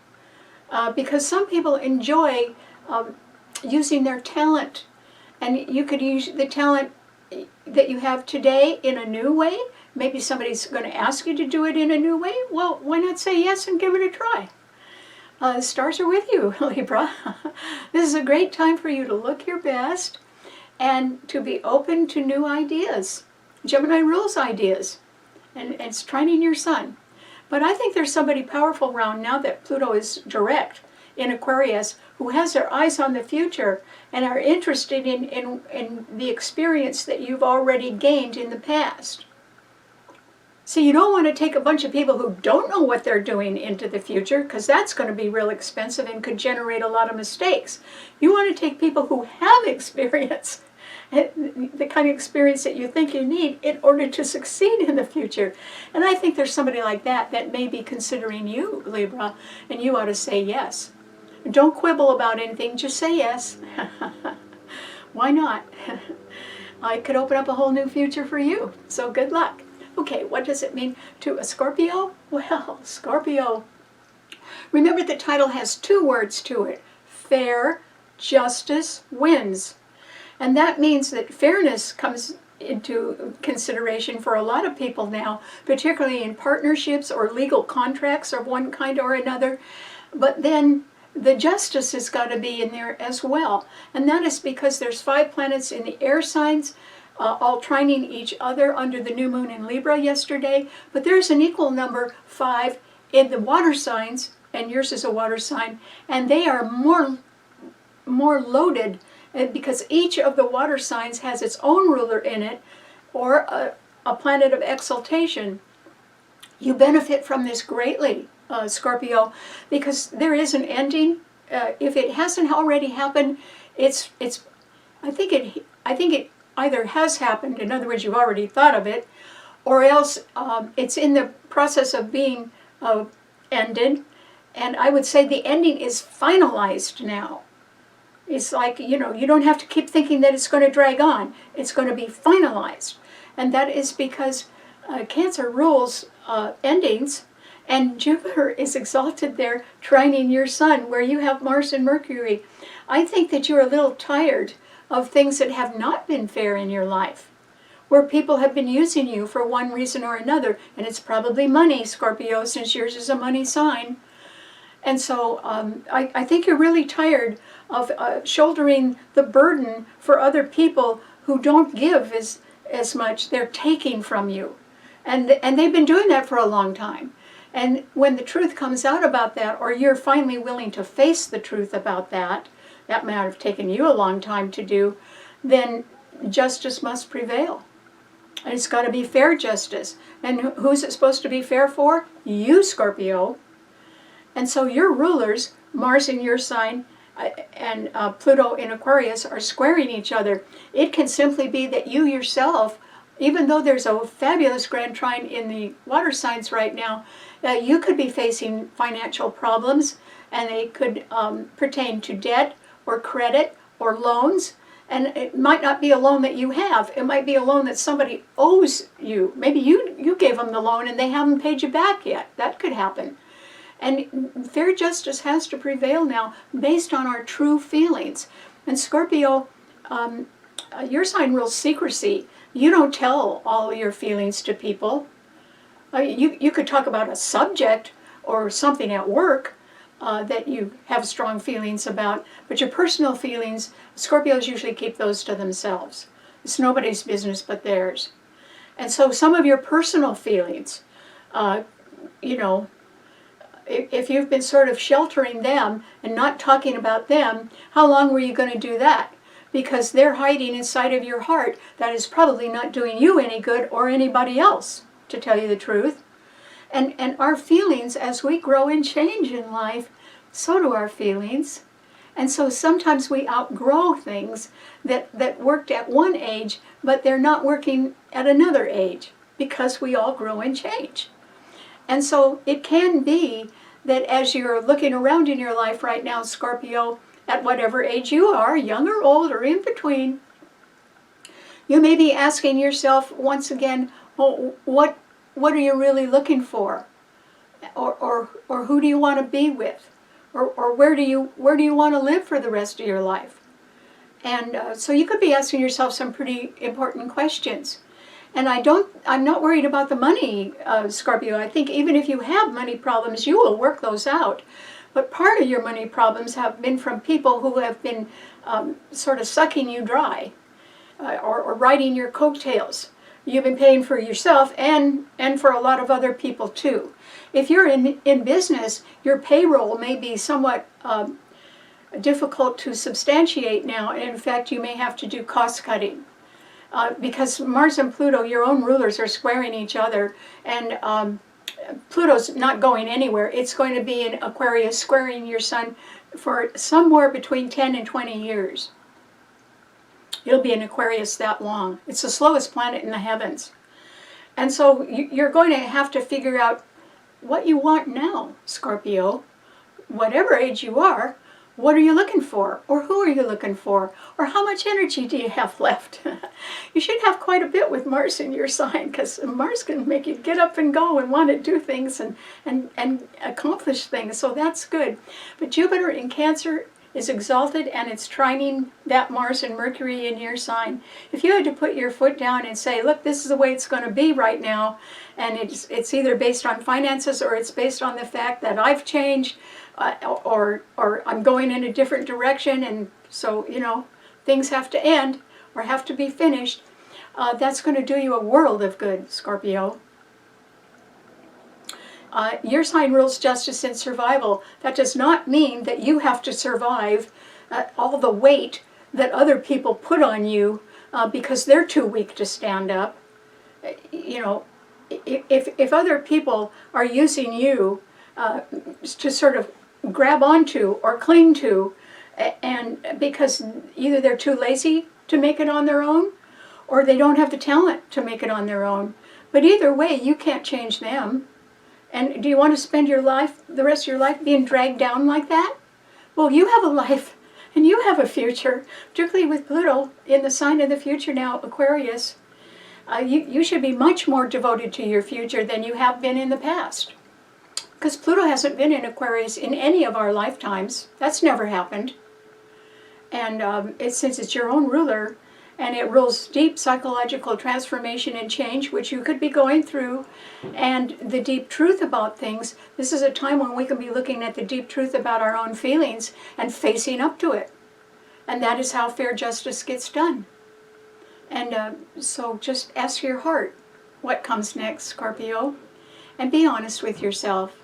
because some people enjoy using their talent, and you could use the talent that you have today in a new way. Maybe somebody's going to ask you to do it in a new way. Well, why not say yes and give it a try? The stars are with you, Libra. This is a great time for you to look your best and to be open to new ideas. Gemini rules ideas, and it's trining your sun. But I think there's somebody powerful around now that Pluto is direct in Aquarius who has their eyes on the future and are interested in the experience that you've already gained in the past. So you don't want to take a bunch of people who don't know what they're doing into the future, because that's going to be real expensive and could generate a lot of mistakes. You want to take people who have experience, the kind of experience that you think you need in order to succeed in the future. And I think there's somebody like that that may be considering you, Libra, and you ought to say yes. Don't quibble about anything, just say yes. Why not? I could open up a whole new future for you, so good luck. Okay, what does it mean to a Scorpio? Well, Scorpio, remember the title has 2 words to it. Fair, justice, wins. And that means that fairness comes into consideration for a lot of people now, particularly in partnerships or legal contracts of one kind or another. But then the justice has got to be in there as well. And that is because there's 5 planets in the air signs, all trining each other under the new moon in Libra yesterday. But there's an equal number, 5, in the water signs, and yours is a water sign, and they are more loaded because each of the water signs has its own ruler in it, or a planet of exaltation. You benefit from this greatly, Scorpio, because there is an ending. If it hasn't already happened, I think it either has happened, in other words, you've already thought of it, or else it's in the process of being ended. And I would say the ending is finalized now. It's like, you don't have to keep thinking that it's going to drag on. It's going to be finalized. And that is because Cancer rules endings, and Jupiter is exalted there, trining your sun, where you have Mars and Mercury. I think that you're a little tired of things that have not been fair in your life, where people have been using you for one reason or another, and it's probably money, Scorpio, since yours is a money sign. And so I think you're really tired of shouldering the burden for other people who don't give as much. They're taking from you. And they've been doing that for a long time. And when the truth comes out about that, or you're finally willing to face the truth about that might have taken you a long time to do, then justice must prevail. And it's got to be fair justice. And who's it supposed to be fair for? You, Scorpio. And so your rulers, Mars in your sign and Pluto in Aquarius, are squaring each other. It can simply be that you yourself, even though there's a fabulous grand trine in the water signs right now, you could be facing financial problems, and they could pertain to debt or credit or loans. And it might not be a loan that you have. It might be a loan that somebody owes you. Maybe you gave them the loan and they haven't paid you back yet. That could happen. And fair justice has to prevail now based on our true feelings. And Scorpio, your sign rules secrecy. You don't tell all your feelings to people. You could talk about a subject or something at work that you have strong feelings about, but your personal feelings, Scorpios usually keep those to themselves. It's nobody's business but theirs. And so some of your personal feelings, if you've been sort of sheltering them and not talking about them, how long were you going to do that? Because they're hiding inside of your heart. That is probably not doing you any good or anybody else, to tell you the truth. And our feelings, as we grow and change in life, so do our feelings. And so sometimes we outgrow things that worked at one age, but they're not working at another age, because we all grow and change. And so it can be that as you're looking around in your life right now, Scorpio, at whatever age you are, young or old or in between, you may be asking yourself once again, well, what are you really looking for? Or who do you want to be with? Or where do you want to live for the rest of your life? And so you could be asking yourself some pretty important questions. And I'm not worried about the money, Scorpio. I think even if you have money problems, you will work those out. But part of your money problems have been from people who have been sort of sucking you dry or riding your coattails. You've been paying for yourself and for a lot of other people too. If you're in business, your payroll may be somewhat difficult to substantiate now. In fact, you may have to do cost cutting. because Mars and Pluto, your own rulers, are squaring each other, and Pluto's not going anywhere. It's going to be in Aquarius, squaring your sun for somewhere between 10 and 20 years. It'll be in Aquarius that long. It's the slowest planet in the heavens. And so you're going to have to figure out what you want now, Scorpio. Whatever age you are, what are you looking for? Or who are you looking for? Or how much energy do you have left? You should have quite a bit with Mars in your sign, because Mars can make you get up and go and want to do things and accomplish things. So that's good. But Jupiter in Cancer is exalted, and it's trining that Mars and Mercury in your sign. If you had to put your foot down and say, look, this is the way it's going to be right now, and it's either based on finances or it's based on the fact that I've changed, or I'm going in a different direction, and so, you know, things have to end or have to be finished, that's going to do you a world of good, Scorpio. Your sign rules justice and survival. That does not mean that you have to survive all the weight that other people put on you because they're too weak to stand up. You know, if other people are using you to sort of grab onto or cling to, and because either they're too lazy to make it on their own, or they don't have the talent to make it on their own. But either way, you can't change them. And do you want to spend your life, the rest of your life, being dragged down like that? Well, you have a life, and you have a future, particularly with Pluto in the sign of the future now, Aquarius. You should be much more devoted to your future than you have been in the past. Because Pluto hasn't been in Aquarius in any of our lifetimes. That's never happened. And since it's your own ruler, and it rules deep psychological transformation and change, which you could be going through, and the deep truth about things. This is a time when we can be looking at the deep truth about our own feelings and facing up to it. And that is how fair justice gets done. And so just ask your heart what comes next, Scorpio, and be honest with yourself,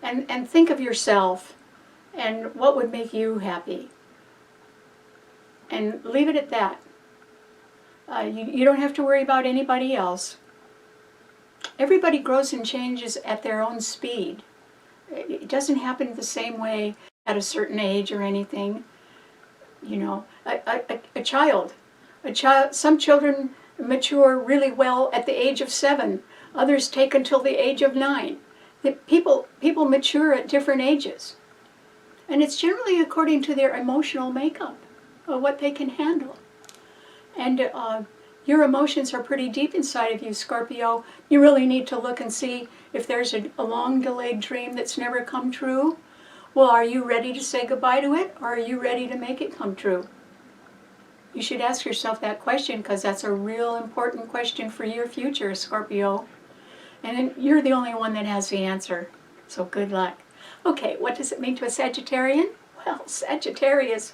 and think of yourself and what would make you happy, and leave it at that. You don't have to worry about anybody else. Everybody grows and changes at their own speed. It doesn't happen the same way at a certain age or anything. You know, a child, some children mature really well at the age of 7. Others take until the age of 9. People mature at different ages. And it's generally according to their emotional makeup, of what they can handle. And your emotions are pretty deep inside of you, Scorpio. You really need to look and see if there's a long-delayed dream that's never come true. Well, are you ready to say goodbye to it, or are you ready to make it come true? You should ask yourself that question, because that's a real important question for your future, Scorpio. And you're the only one that has the answer. So good luck. Okay, what does it mean to a Sagittarian? Well, Sagittarius,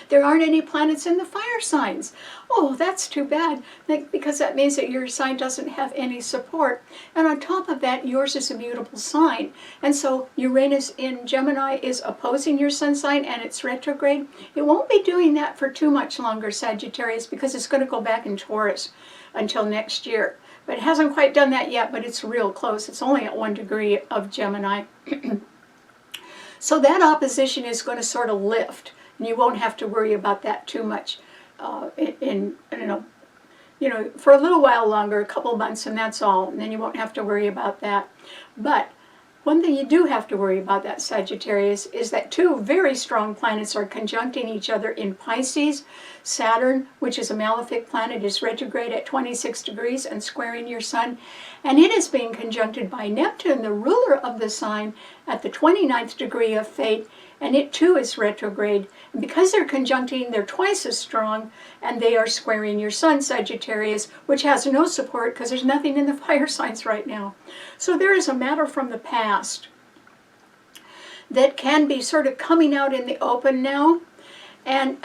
there aren't any planets in the fire signs. Oh, that's too bad, because that means that your sign doesn't have any support. And on top of that, yours is a mutable sign. And so Uranus in Gemini is opposing your sun sign, and it's retrograde. It won't be doing that for too much longer, Sagittarius, because it's going to go back in Taurus until next year. But it hasn't quite done that yet, but it's real close. It's only at 1 degree of Gemini. So that opposition is going to sort of lift. And you won't have to worry about that too much you know, for a little while longer, a couple months, and that's all. And then you won't have to worry about that. But one thing you do have to worry about, that Sagittarius, is that 2 very strong planets are conjuncting each other in Pisces. Saturn, which is a malefic planet, is retrograde at 26 degrees and squaring your sun. And it is being conjuncted by Neptune, the ruler of the sign, at the 29th degree of Fate. And it too is retrograde. And because they're conjuncting, they're twice as strong, and they are squaring your sun, Sagittarius, which has no support because there's nothing in the fire signs right now. So there is a matter from the past that can be sort of coming out in the open now. And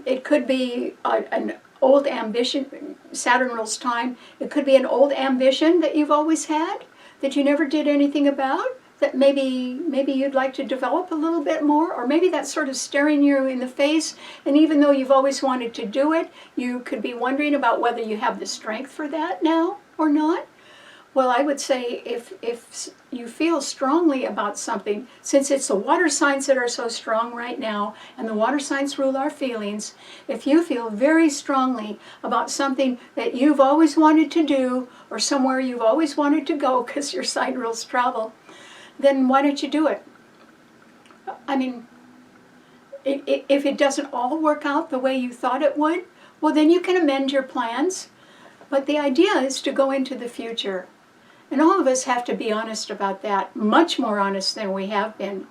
it could be an old ambition. Saturn rules time. It could be an old ambition that you've always had, that you never did anything about, that maybe you'd like to develop a little bit more, or maybe that's sort of staring you in the face, and even though you've always wanted to do it, you could be wondering about whether you have the strength for that now or not. Well, I would say if you feel strongly about something, since it's the water signs that are so strong right now, and the water signs rule our feelings, if you feel very strongly about something that you've always wanted to do, or somewhere you've always wanted to go because your sign rules travel, then why don't you do it? I mean, if it doesn't all work out the way you thought it would, well, then you can amend your plans. But the idea is to go into the future. And all of us have to be honest about that, much more honest than we have been.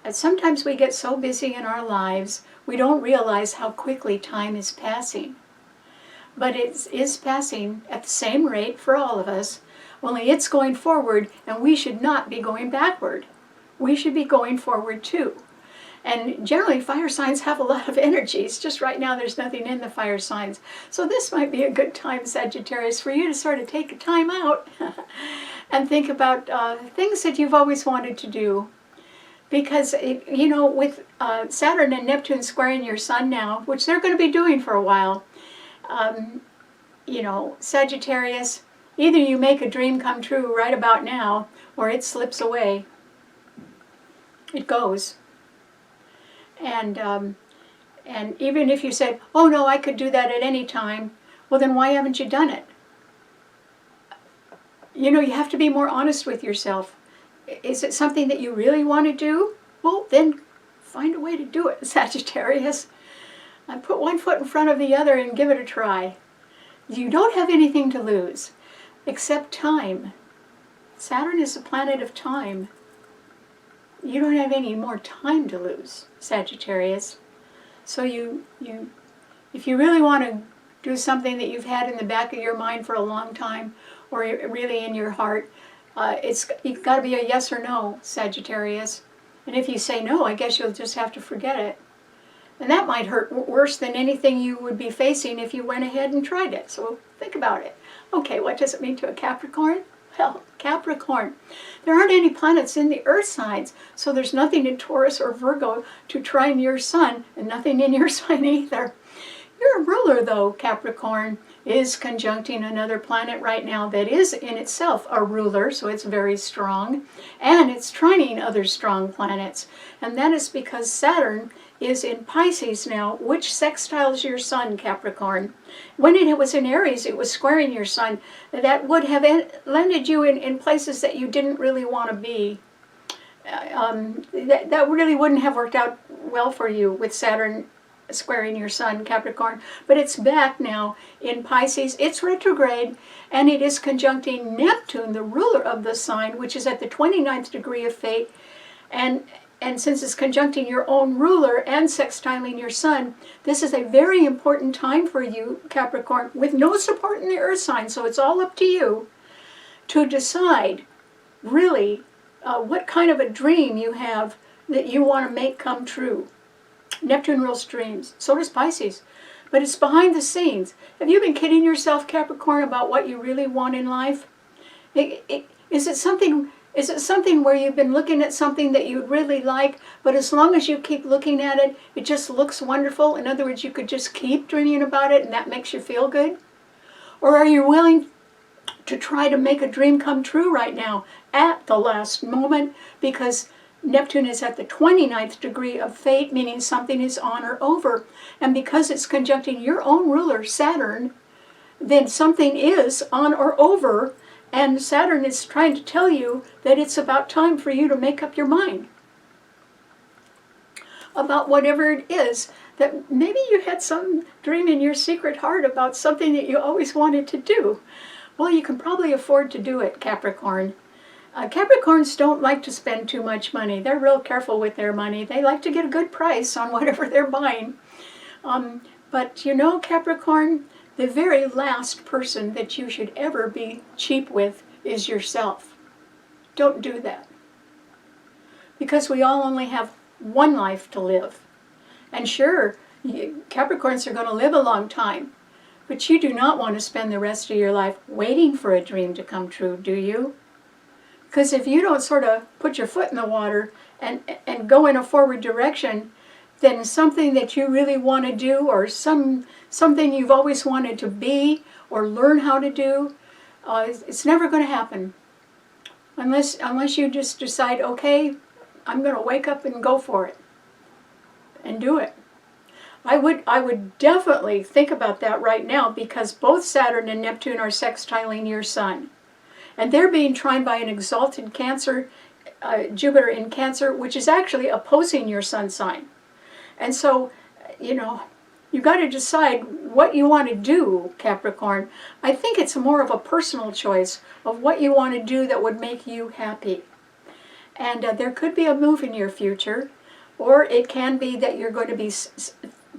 And sometimes we get so busy in our lives, we don't realize how quickly time is passing. But it is passing at the same rate for all of us, only it's going forward, and we should not be going backward. We should be going forward too. And generally, fire signs have a lot of energies. Just right now, there's nothing in the fire signs. So this might be a good time, Sagittarius, for you to sort of take a time out and think about things that you've always wanted to do. Because, you know, with Saturn and Neptune squaring your sun now, which they're going to be doing for a while, you know, Sagittarius, either you make a dream come true right about now, or it slips away. It goes. And even if you said, oh no, I could do that at any time, well then why haven't you done it? You know, you have to be more honest with yourself. Is it something that you really want to do? Well, then find a way to do it, Sagittarius. Put one foot in front of the other and give it a try. You don't have anything to lose, except time. Saturn is a planet of time. You don't have any more time to lose, Sagittarius. So if you really want to do something that you've had in the back of your mind for a long time, or really in your heart, you've got to be a yes or no, Sagittarius. And if you say no, I guess you'll just have to forget it. And that might hurt worse than anything you would be facing if you went ahead and tried it. So think about it. Okay, what does it mean to a Capricorn? Well, Capricorn, there aren't any planets in the earth signs, so there's nothing in Taurus or Virgo to trine your sun, and nothing in your sign either. Your ruler, though, Capricorn, is conjuncting another planet right now that is in itself a ruler, so it's very strong, and it's trining other strong planets. And that is because Saturn is in Pisces now, which sextiles your sun, Capricorn. When it was in Aries, it was squaring your sun. That would have landed you in places that you didn't really want to be. That really wouldn't have worked out well for you with Saturn squaring your sun, Capricorn. But it's back now in Pisces. It's retrograde, and it is conjuncting Neptune, the ruler of the sign, which is at the 29th degree of fate. And since it's conjuncting your own ruler and sextiling your sun, this is a very important time for you, Capricorn, with no support in the earth sign, so it's all up to you to decide really what kind of a dream you have that you want to make come true. Neptune rules dreams, so does Pisces, but it's behind the scenes. Have you been kidding yourself, Capricorn, about what you really want in life? Is it something where you've been looking at something that you'd really like, but as long as you keep looking at it, it just looks wonderful? In other words, you could just keep dreaming about it and that makes you feel good? Or are you willing to try to make a dream come true right now at the last moment, because Neptune is at the 29th degree of fate, meaning something is on or over. And because it's conjuncting your own ruler, Saturn, then something is on or over. And Saturn is trying to tell you that it's about time for you to make up your mind about whatever it is. That maybe you had some dream in your secret heart about something that you always wanted to do. Well, you can probably afford to do it, Capricorn. Capricorns don't like to spend too much money. They're real careful with their money. They like to get a good price on whatever they're buying. But you know, Capricorn, the very last person that you should ever be cheap with is yourself. Don't do that. Because we all only have one life to live. And sure, Capricorns are going to live a long time. But you do not want to spend the rest of your life waiting for a dream to come true, do you? Because if you don't sort of put your foot in the water and go in a forward direction, then something that you really want to do, or something you've always wanted to be or learn how to do, it's never going to happen. Unless you just decide, okay, I'm going to wake up and go for it and do it. I would definitely think about that right now, because both Saturn and Neptune are sextiling your sun. And they're being trined by an exalted Cancer, Jupiter in Cancer, which is actually opposing your sun sign. And so, you got to decide what you want to do, Capricorn. I think it's more of a personal choice of what you want to do that would make you happy. And there could be a move in your future, or it can be that you're going to be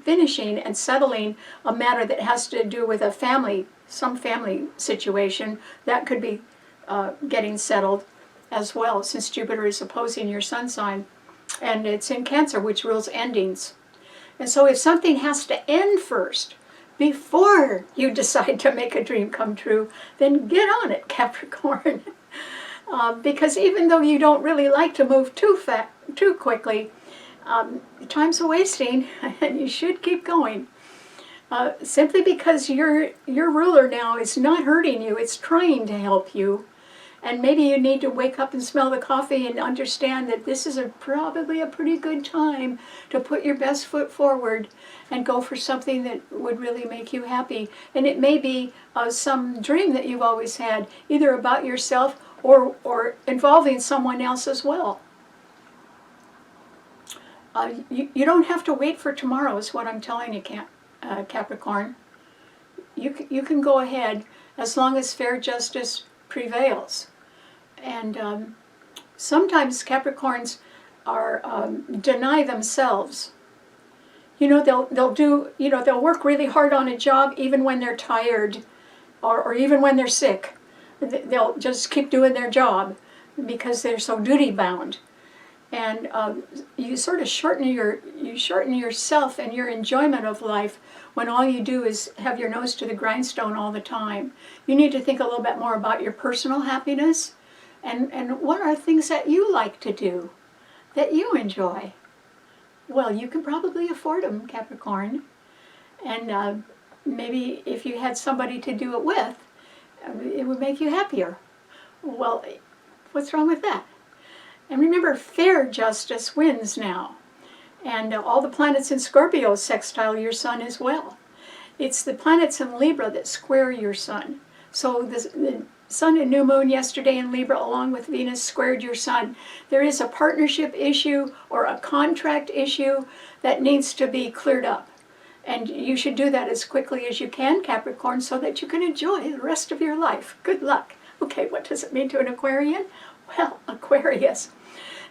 finishing and settling a matter that has to do with some family situation. That could be getting settled as well, since Jupiter is opposing your sun sign. And it's in Cancer, which rules endings. And so if something has to end first, before you decide to make a dream come true, then get on it, Capricorn. Because even though you don't really like to move too quickly, time's wasting, and you should keep going. Simply because your ruler now is not hurting you, it's trying to help you. And maybe you need to wake up and smell the coffee and understand that this is probably a pretty good time to put your best foot forward and go for something that would really make you happy. And it may be some dream that you've always had, either about yourself or involving someone else as well. You don't have to wait for tomorrow, is what I'm telling you, Capricorn. You can go ahead as long as fair justice prevails. And sometimes Capricorns deny themselves. They'll work really hard on a job even when they're tired, or even when they're sick. They'll just keep doing their job because they're so duty bound. And you sort of shorten yourself and your enjoyment of life when all you do is have your nose to the grindstone all the time. You need to think a little bit more about your personal happiness and what are things that you like to do, that you enjoy. Well, you can probably afford them, Capricorn. And maybe if you had somebody to do it with, it would make you happier. Well, what's wrong with that? And remember, fair justice wins now. And all the planets in Scorpio sextile your sun as well. It's the planets in Libra that square your sun. So the sun and new moon yesterday in Libra, along with Venus, squared your sun. There is a partnership issue or a contract issue that needs to be cleared up. And you should do that as quickly as you can, Capricorn, so that you can enjoy the rest of your life. Good luck. Okay, what does it mean to an Aquarian? Well, Aquarius.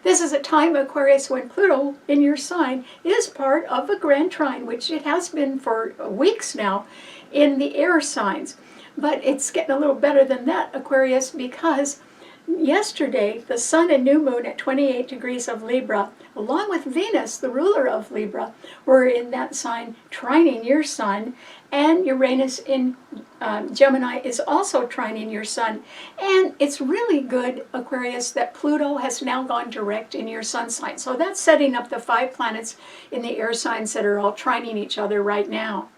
This is a time, Aquarius, when Pluto in your sign is part of a grand trine, which it has been for weeks now in the air signs. But it's getting a little better than that, Aquarius, because yesterday the sun and new moon at 28 degrees of Libra, along with Venus, the ruler of Libra, were in that sign trining your sun, and Uranus in Gemini is also trining your sun. And it's really good, Aquarius, that Pluto has now gone direct in your sun sign. So that's setting up the 5 planets in the air signs that are all trining each other right now.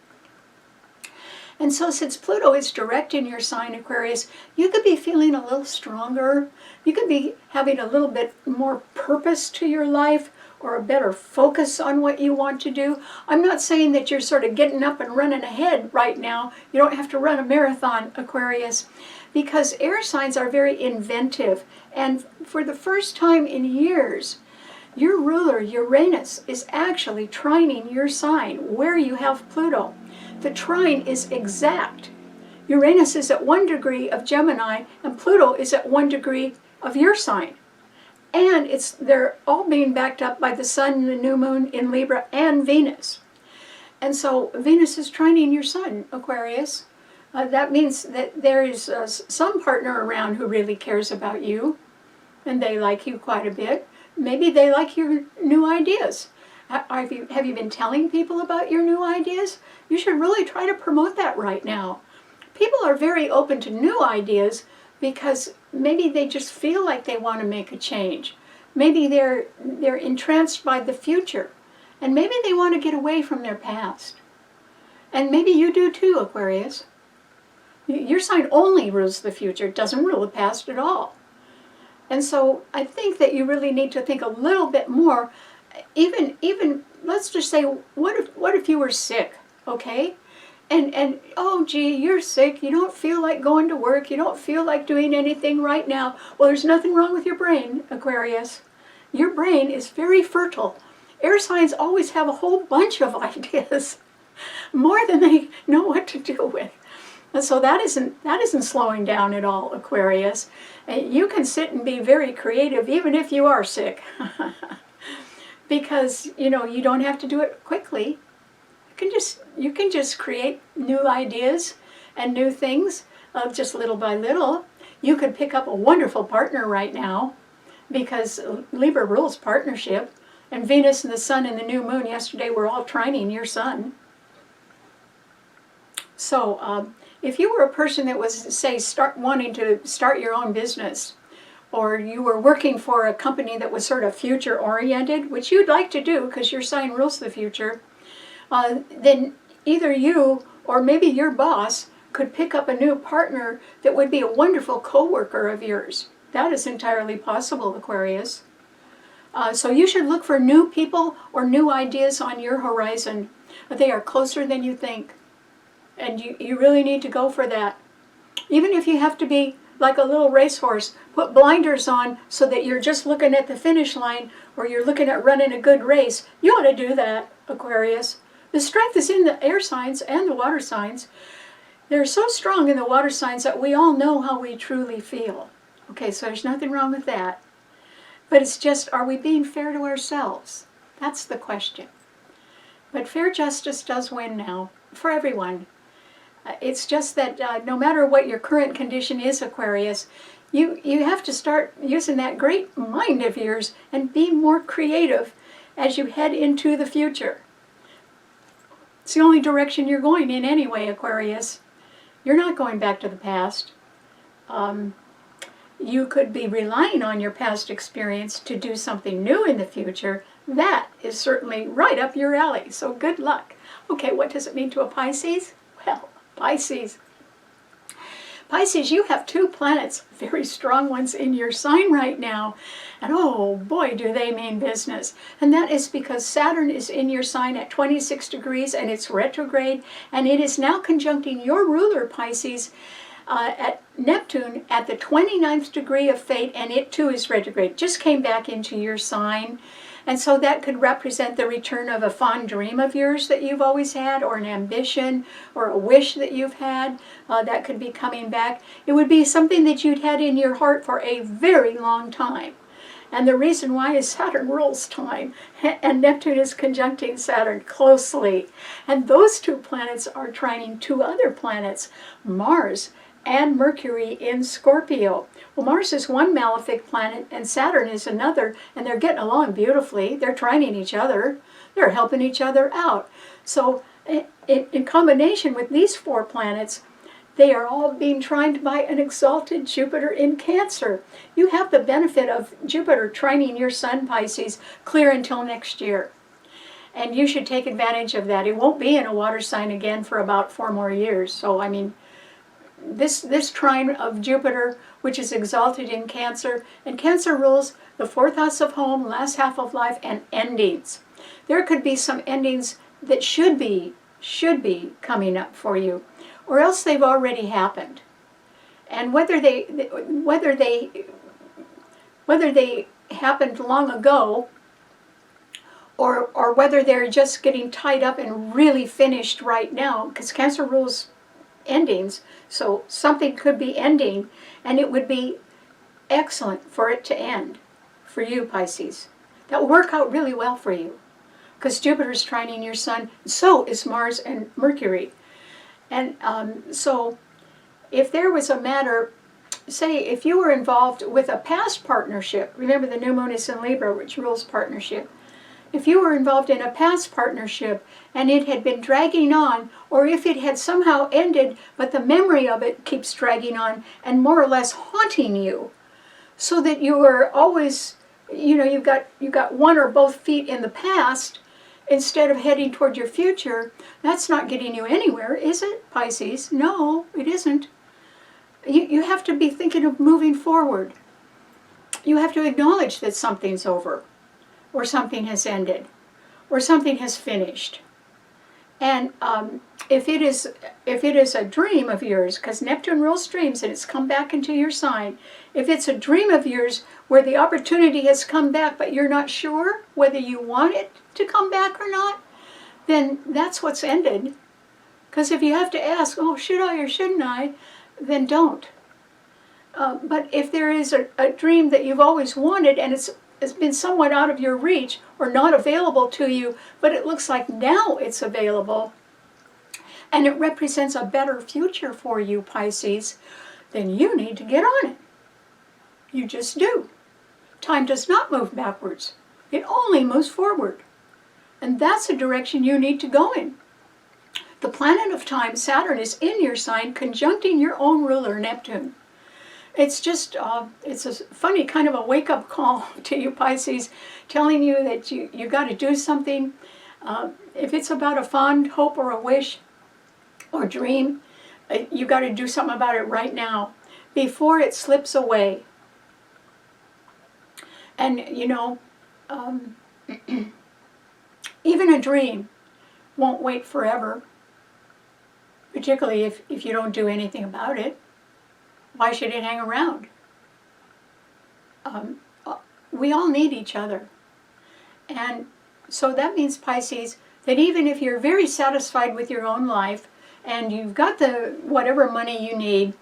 And so since Pluto is direct in your sign, Aquarius, you could be feeling a little stronger. You could be having a little bit more purpose to your life, or a better focus on what you want to do. I'm not saying that you're sort of getting up and running ahead right now. You don't have to run a marathon, Aquarius, because air signs are very inventive. And for the first time in years, your ruler, Uranus, is actually trining your sign where you have Pluto. The trine is exact. Uranus is at 1 degree of Gemini, and Pluto is at 1 degree of your sign. And they're all being backed up by the sun and the new moon in Libra and Venus. And so Venus is trining your sun, Aquarius. That means that there is some partner around who really cares about you, and they like you quite a bit. Maybe they like your new ideas. Have you been telling people about your new ideas? You should really try to promote that right now. People are very open to new ideas because maybe they just feel like they want to make a change. Maybe they're entranced by the future, and maybe they want to get away from their past. And maybe you do too, Aquarius. Your sign only rules the future, it doesn't rule the past at all. And so I think that you really need to think a little bit more. Even let's just say, what if you were sick, okay? And oh gee, you're sick, you don't feel like going to work, you don't feel like doing anything right now. Well, there's nothing wrong with your brain, Aquarius. Your brain is very fertile. Air signs always have a whole bunch of ideas, more than they know what to do with. And so that isn't slowing down at all, Aquarius. You can sit and be very creative even if you are sick. Because, you know, you don't have to do it quickly. You can just create new ideas and new things just little by little. You could pick up a wonderful partner right now, because Libra rules partnership, and Venus and the Sun and the new moon yesterday were all trining your sun. So if you were a person that was, say, wanting to start your own business, or you were working for a company that was sort of future oriented, which you'd like to do because your sign rules the future, then either you or maybe your boss could pick up a new partner that would be a wonderful co-worker of yours. That is entirely possible, Aquarius. So you should look for new people or new ideas on your horizon. They are closer than you think. And you really need to go for that. Even if you have to be like a little racehorse, put blinders on so that you're just looking at the finish line, or you're looking at running a good race. You ought to do that, Aquarius. The strength is in the air signs and the water signs. They're so strong in the water signs that we all know how we truly feel. Okay, so there's nothing wrong with that. But it's just, are we being fair to ourselves? That's the question. But fair justice does win now, for everyone. It's just that no matter what your current condition is, Aquarius, you have to start using that great mind of yours and be more creative as you head into the future. It's the only direction you're going in anyway, Aquarius. You're not going back to the past. You could be relying on your past experience to do something new in the future. That is certainly right up your alley, so good luck. Okay, what does it mean to a Pisces? Well, Pisces, you have two planets, very strong ones in your sign right now. And oh boy, do they mean business. And that is because Saturn is in your sign at 26 degrees and it's retrograde. And it is now conjuncting your ruler, Pisces, at Neptune at the 29th degree of fate. And it too is retrograde. Just came back into your sign. And so that could represent the return of a fond dream of yours that you've always had, or an ambition, or a wish that you've had that could be coming back. It would be something that you'd had in your heart for a very long time. And the reason why is Saturn rules time, and Neptune is conjuncting Saturn closely. And those two planets are trining two other planets, Mars and Mercury in Scorpio. Well, Mars is one malefic planet and Saturn is another, and they're getting along beautifully. They're trining each other. They're helping each other out. So in combination with these four planets, they are all being trined by an exalted Jupiter in Cancer. You have the benefit of Jupiter trining your sun, Pisces, clear until next year. And you should take advantage of that. It won't be in a water sign again for about 4 more years. So, I mean, this trine of Jupiter, which is exalted in Cancer, and Cancer rules the 4th house of home, last half of life, and endings. There could be some endings that should be coming up for you, or else they've already happened. And whether they happened long ago, or whether they're just getting tied up and really finished right now, because Cancer rules endings, so something could be ending, and it would be excellent for it to end for you, Pisces. That will work out really well for you, because Jupiter's trining your sun, so is Mars and Mercury. And so if there was a matter, say if you were involved with a past partnership, remember the new moon is in Libra, which rules partnership. If you were involved in a past partnership and it had been dragging on, or if it had somehow ended, but the memory of it keeps dragging on and more or less haunting you, so that you are always, you've got one or both feet in the past instead of heading toward your future, that's not getting you anywhere, is it, Pisces? No, it isn't. You have to be thinking of moving forward. You have to acknowledge that something's over, or something has ended, or something has finished. And if it is a dream of yours, because Neptune rules dreams and it's come back into your sign, if it's a dream of yours where the opportunity has come back but you're not sure whether you want it to come back or not, then that's what's ended. Because if you have to ask, oh, should I or shouldn't I, then don't. But if there is a dream that you've always wanted and it's been somewhat out of your reach or not available to you, but it looks like now it's available and it represents a better future for you, Pisces, then you need to get on it. You just do. Time does not move backwards. It only moves forward. And that's the direction you need to go in. The planet of time, Saturn, is in your sign, conjuncting your own ruler, Neptune. It's just, it's a funny kind of a wake-up call to you, Pisces, telling you that you got to do something. If it's about a fond hope or a wish or dream, you got to do something about it right now before it slips away. And, even a dream won't wait forever, particularly if you don't do anything about it. Why should it hang around? We all need each other. And so that means, Pisces, that even if you're very satisfied with your own life and you've got the whatever money you need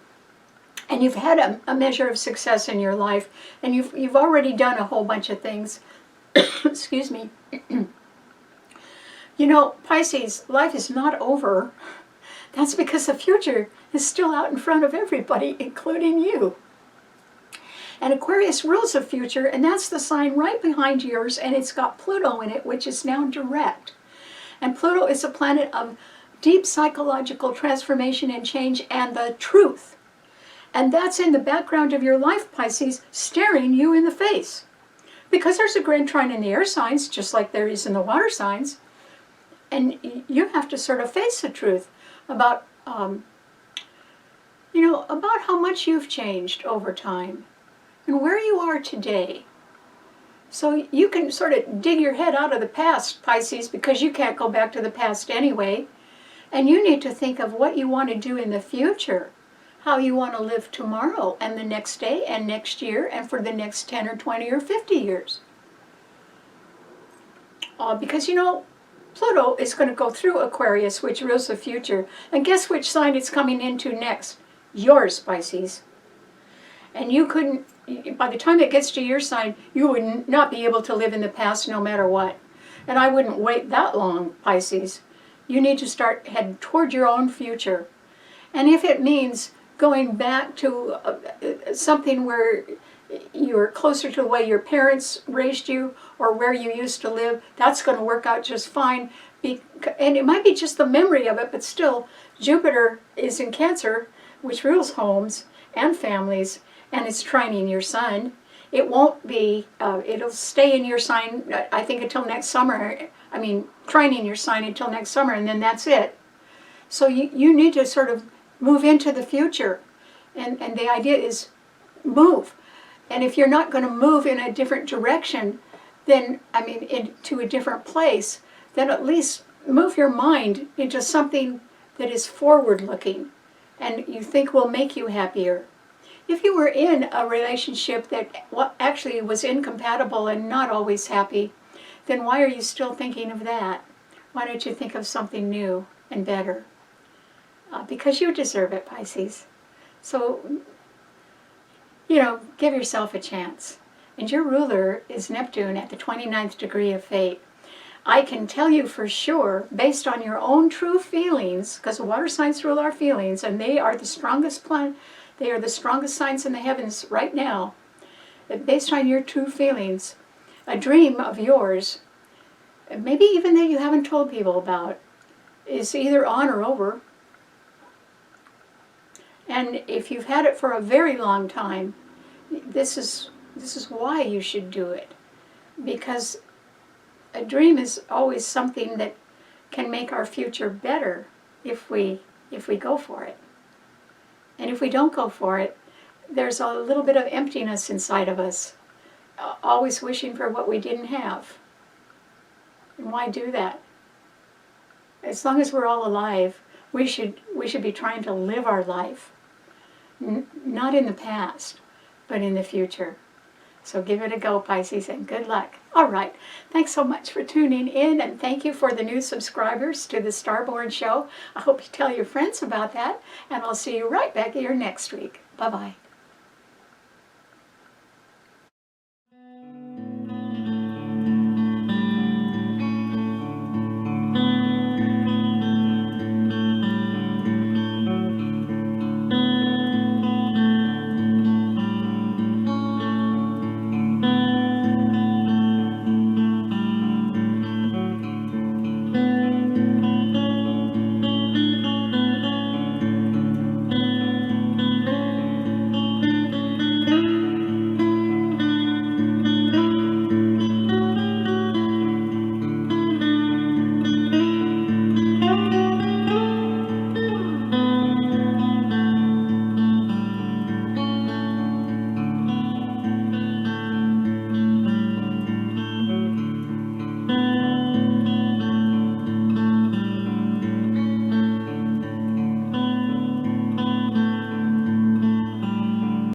and you've had a measure of success in your life and you've already done a whole bunch of things, excuse me, Pisces, life is not over. That's because the future is still out in front of everybody, including you. And Aquarius rules the future, and that's the sign right behind yours, and it's got Pluto in it, which is now direct. And Pluto is a planet of deep psychological transformation and change and the truth. And that's in the background of your life, Pisces, staring you in the face. Because there's a grand trine in the air signs, just like there is in the water signs. And you have to sort of face the truth about, about how much you've changed over time and where you are today. So you can sort of dig your head out of the past, Pisces, because you can't go back to the past anyway. And you need to think of what you want to do in the future, how you want to live tomorrow and the next day and next year and for the next 10 or 20 or 50 years. Because, Pluto is going to go through Aquarius, which rules the future. And guess which sign it's coming into next? Yours, Pisces. And you couldn't, by the time it gets to your sign, you would not be able to live in the past no matter what. And I wouldn't wait that long, Pisces. You need to start heading toward your own future. And if it means going back to something where you're closer to the way your parents raised you or where you used to live, that's going to work out just fine. And it might be just the memory of it, but still, Jupiter is in Cancer, which rules homes and families, and it's trining your sun. It won't be, it'll stay in your sign, I think, until next summer. Trining your sign until next summer, and then that's it. So you need to sort of move into the future. And the idea is move. And if you're not going to move in a different direction, then, into a different place, then at least move your mind into something that is forward-looking and you think will make you happier. If you were in a relationship that actually was incompatible and not always happy, then why are you still thinking of that? Why don't you think of something new and better? Because you deserve it, Pisces. So, give yourself a chance. And your ruler is Neptune at the 29th degree of fate. I can tell you for sure, based on your own true feelings, because the water signs rule our feelings, and they are the strongest they are the strongest signs in the heavens right now, that based on your true feelings, a dream of yours maybe even that you haven't told people about, is either on or over. And if you've had it for a very long time, this is why you should do it. Because a dream is always something that can make our future better if we go for it. And if we don't go for it, there's a little bit of emptiness inside of us, always wishing for what we didn't have. And why do that? As long as we're all alive, we should be trying to live our life, not in the past, but in the future. So give it a go, Pisces, and good luck. All right. Thanks so much for tuning in, and thank you for the new subscribers to the STARBORN show. I hope you tell your friends about that, and I'll see you right back here next week. Bye-bye.